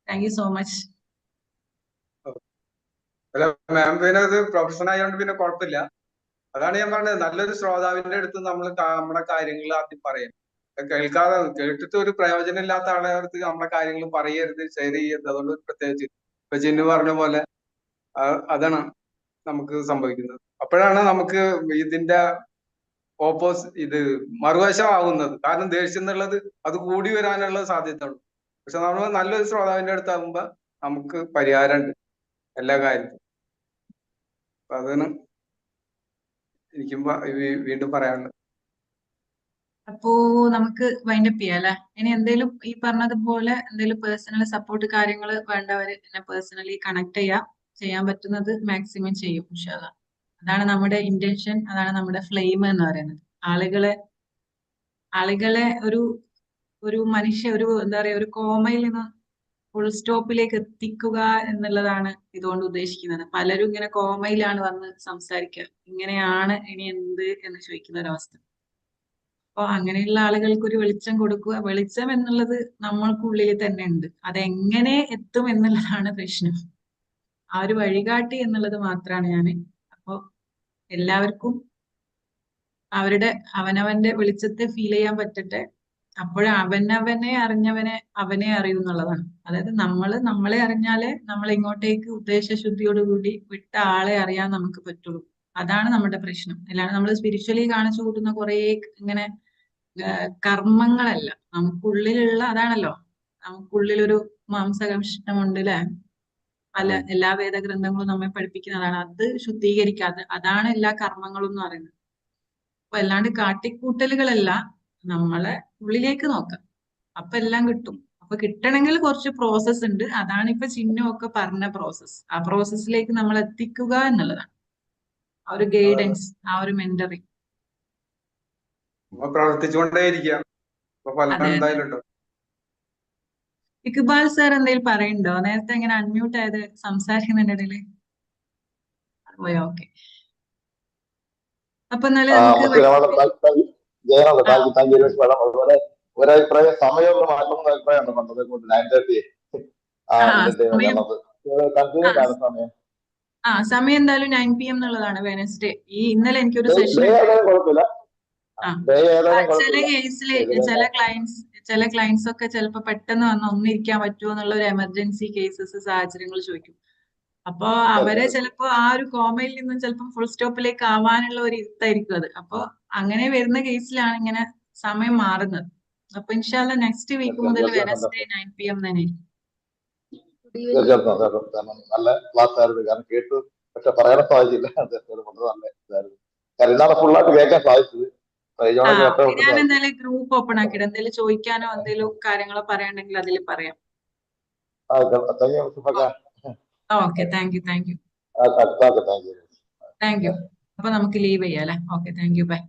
Thank you so much. Ma'am പിന്നെ അത് പ്രൊഫഷൻ ആയതുകൊണ്ട് പിന്നെ കുഴപ്പമില്ല. അതാണ് ഞാൻ പറഞ്ഞത്, നല്ലൊരു ശ്രോതാവിന്റെ അടുത്ത് നമ്മൾ നമ്മുടെ കാര്യങ്ങൾ ആദ്യം പറയാം. കേൾക്കാതെ കേട്ടിട്ട് ഒരു പ്രയോജനം ഇല്ലാത്ത ആളെ അടുത്ത് നമ്മുടെ കാര്യങ്ങൾ പറയരുത്, ഷെയർ ചെയ്യരുത്. അതുകൊണ്ട് പ്രത്യേകിച്ച് ഇപ്പൊ ചിന്നു പറഞ്ഞ പോലെ അതാണ് നമുക്ക് സംഭവിക്കുന്നത്. അപ്പോഴാണ് നമുക്ക് ഇതിന്റെ ഇത് മറുവശം ആവുന്നത്. കാരണം ദേഷ്യം എന്നുള്ളത് അത് കൂടി വരാനുള്ള സാധ്യത ഉള്ളു. പക്ഷെ നമ്മൾ നല്ലൊരു ശ്രോതാവിന്റെ അടുത്താകുമ്പോ നമുക്ക് പരിഹാരമുണ്ട് എല്ലാ കാര്യത്തിലും. അപ്പൊ അതാണ് എനിക്കും വീണ്ടും പറയാനുള്ളത്. അപ്പോ നമുക്ക് വൈൻഡപ്പ് ചെയ്യാം അല്ലെ. ഇനി എന്തെങ്കിലും ഈ പറഞ്ഞതുപോലെ എന്തെങ്കിലും പേഴ്സണൽ സപ്പോർട്ട് കാര്യങ്ങൾ വേണ്ടവര് എന്നെ പേഴ്സണലി കണക്ട് ചെയ്യാൻ പറ്റുന്നത് മാക്സിമം ചെയ്യും ഇൻഷാ അല്ലാ. അതാണ് നമ്മുടെ ഇന്റൻഷൻ, അതാണ് നമ്മുടെ ഫ്ലെയിം എന്ന് പറയുന്നത്. ആളുകളെ ഒരു മനുഷ്യ എന്താ പറയാ ഒരു കോമയിൽ നിന്ന് ഫുൾ സ്റ്റോപ്പിലേക്ക് എത്തിക്കുക എന്നുള്ളതാണ് ഇതുകൊണ്ട് ഉദ്ദേശിക്കുന്നത്. പലരും ഇങ്ങനെ കോമയിലാണ് വന്ന് സംസാരിക്കുക, ഇങ്ങനെയാണ് ഇനി എന്ത് എന്ന് ചോദിക്കുന്ന ഒരവസ്ഥ. അപ്പൊ അങ്ങനെയുള്ള ആളുകൾക്ക് ഒരു വെളിച്ചം കൊടുക്കുക. വെളിച്ചം എന്നുള്ളത് നമ്മൾക്കുള്ളിൽ തന്നെ ഉണ്ട്, അതെങ്ങനെ എത്തും എന്നുള്ളതാണ് പ്രശ്നം. ആ ഒരു വഴികാട്ടി എന്നുള്ളത് മാത്രമാണ് ഞാന്. അപ്പൊ എല്ലാവർക്കും അവനവന്റെ വെളിച്ചത്തെ ഫീൽ ചെയ്യാൻ പറ്റട്ടെ. അപ്പോൾ അവനവനെ അറിഞ്ഞവനെ അവനെ അറിയൂ എന്നുള്ളതാണ്. അതായത് നമ്മളെ അറിഞ്ഞാലേ നമ്മൾ ഇങ്ങോട്ടേക്ക് ഉദ്ദേശശുദ്ധിയോടുകൂടി വിട്ട ആളെ അറിയാൻ നമുക്ക് പറ്റുള്ളൂ. അതാണ് നമ്മുടെ പ്രശ്നം. അല്ലാണ്ട് നമ്മൾ സ്പിരിച്വലി കാണിച്ചു കൂട്ടുന്ന കുറെ ഇങ്ങനെ കർമ്മങ്ങളല്ല. നമുക്കുള്ളിലുള്ള അതാണല്ലോ, നമുക്കുള്ളിലൊരു മാംസകംഷ്ടമുണ്ട് അല്ലെ. എല്ലാ വേദഗ്രന്ഥങ്ങളും നമ്മെ പഠിപ്പിക്കുന്നതാണ്. അത് ശുദ്ധീകരിക്കാതെ അതാണ് എല്ലാ കർമ്മങ്ങളും എന്ന് പറയുന്നത്. അപ്പൊ അല്ലാണ്ട് കാട്ടിക്കൂട്ടലുകളല്ല, നമ്മളെ ഉള്ളിലേക്ക് നോക്കാം, അപ്പൊ എല്ലാം കിട്ടും. അപ്പൊ കിട്ടണമെങ്കിൽ കുറച്ച് പ്രോസസ്സ് ഉണ്ട്. അതാണ് ഇപ്പൊ ചിഹ്നം ഒക്കെ പറഞ്ഞ പ്രോസസ്സ്. ആ പ്രോസസ്സിലേക്ക് നമ്മൾ എത്തിക്കുക എന്നുള്ളതാണ് ആ ഒരു ഗൈഡൻസ്, ആ ഒരു മെന്ററിങ്. പ്രവർത്തിച്ചുകൊണ്ടേയിരിക്കുക. ഇക്ബാൽ സാർ എന്തെങ്കിലും പറയണ്ടോ? നേരത്തെ ഇങ്ങനെ അൺമ്യൂട്ട് ആയത് സംസാരിക്കുന്നതിന്റെ ഇടയില് പോയോ? ഓക്കെ. അപ്പൊ എന്നാലും ഒരഭിപ്രായം സമയം മാറ്റം അഭിപ്രായമാണ് പണ്ടത് കൊണ്ട് 9:30 സമയം എന്തായാലും 9 PM എന്നുള്ളതാണ് വെനസ്ഡേ. ഈ ഇന്നലെ എനിക്കൊരു സെഷൻ ചില കേസില് ചില ക്ലയൻസ് ഒക്കെ ചിലപ്പോ പെട്ടെന്ന് വന്ന് ഒന്നിരിക്കാൻ പറ്റുമോ എന്നുള്ള ഒരു എമർജൻസി കേസസ് സാഹചര്യങ്ങൾ ചോദിക്കും. അപ്പൊ അവരെ ചിലപ്പോ ആ ഒരു കോമയിൽ നിന്നും ചിലപ്പോൾ ഫുൾ സ്റ്റോപ്പിലേക്ക് ആവാനുള്ള ഒരു ഇരുത്തായിരിക്കും അത്. അപ്പൊ അങ്ങനെ വരുന്ന കേസിലാണ് ഇങ്ങനെ സമയം മാറുന്നത്. അപ്പൊ ഇൻഷാല്ല നെക്സ്റ്റ് വീക്ക് മുതൽ വെനസ്ഡേ 9 PM തന്നെ. നല്ല ക്ലാസ് ആയിരുന്നു. കാരണം കേട്ടു, പക്ഷെ പറയാനും സാധിച്ചില്ല. വളരെ നല്ല ഇതായിരുന്നു. കാരണം ഇന്നാണ് ഫുള്ളായിട്ട് കേൾക്കാൻ സാധിച്ചത്. ഞാൻ എന്തായാലും ഗ്രൂപ്പ് ഓപ്പൺ ആക്കിയിട്ട് എന്തെങ്കിലും ചോദിക്കാനോ എന്തെങ്കിലും കാര്യങ്ങളോ പറയാനുണ്ടെങ്കിൽ അതിൽ പറയാം. Okay, thank you. അപ്പൊ നമുക്ക് ലീവ് ചെയ്യാം അല്ലെ. Okay, thank you, by.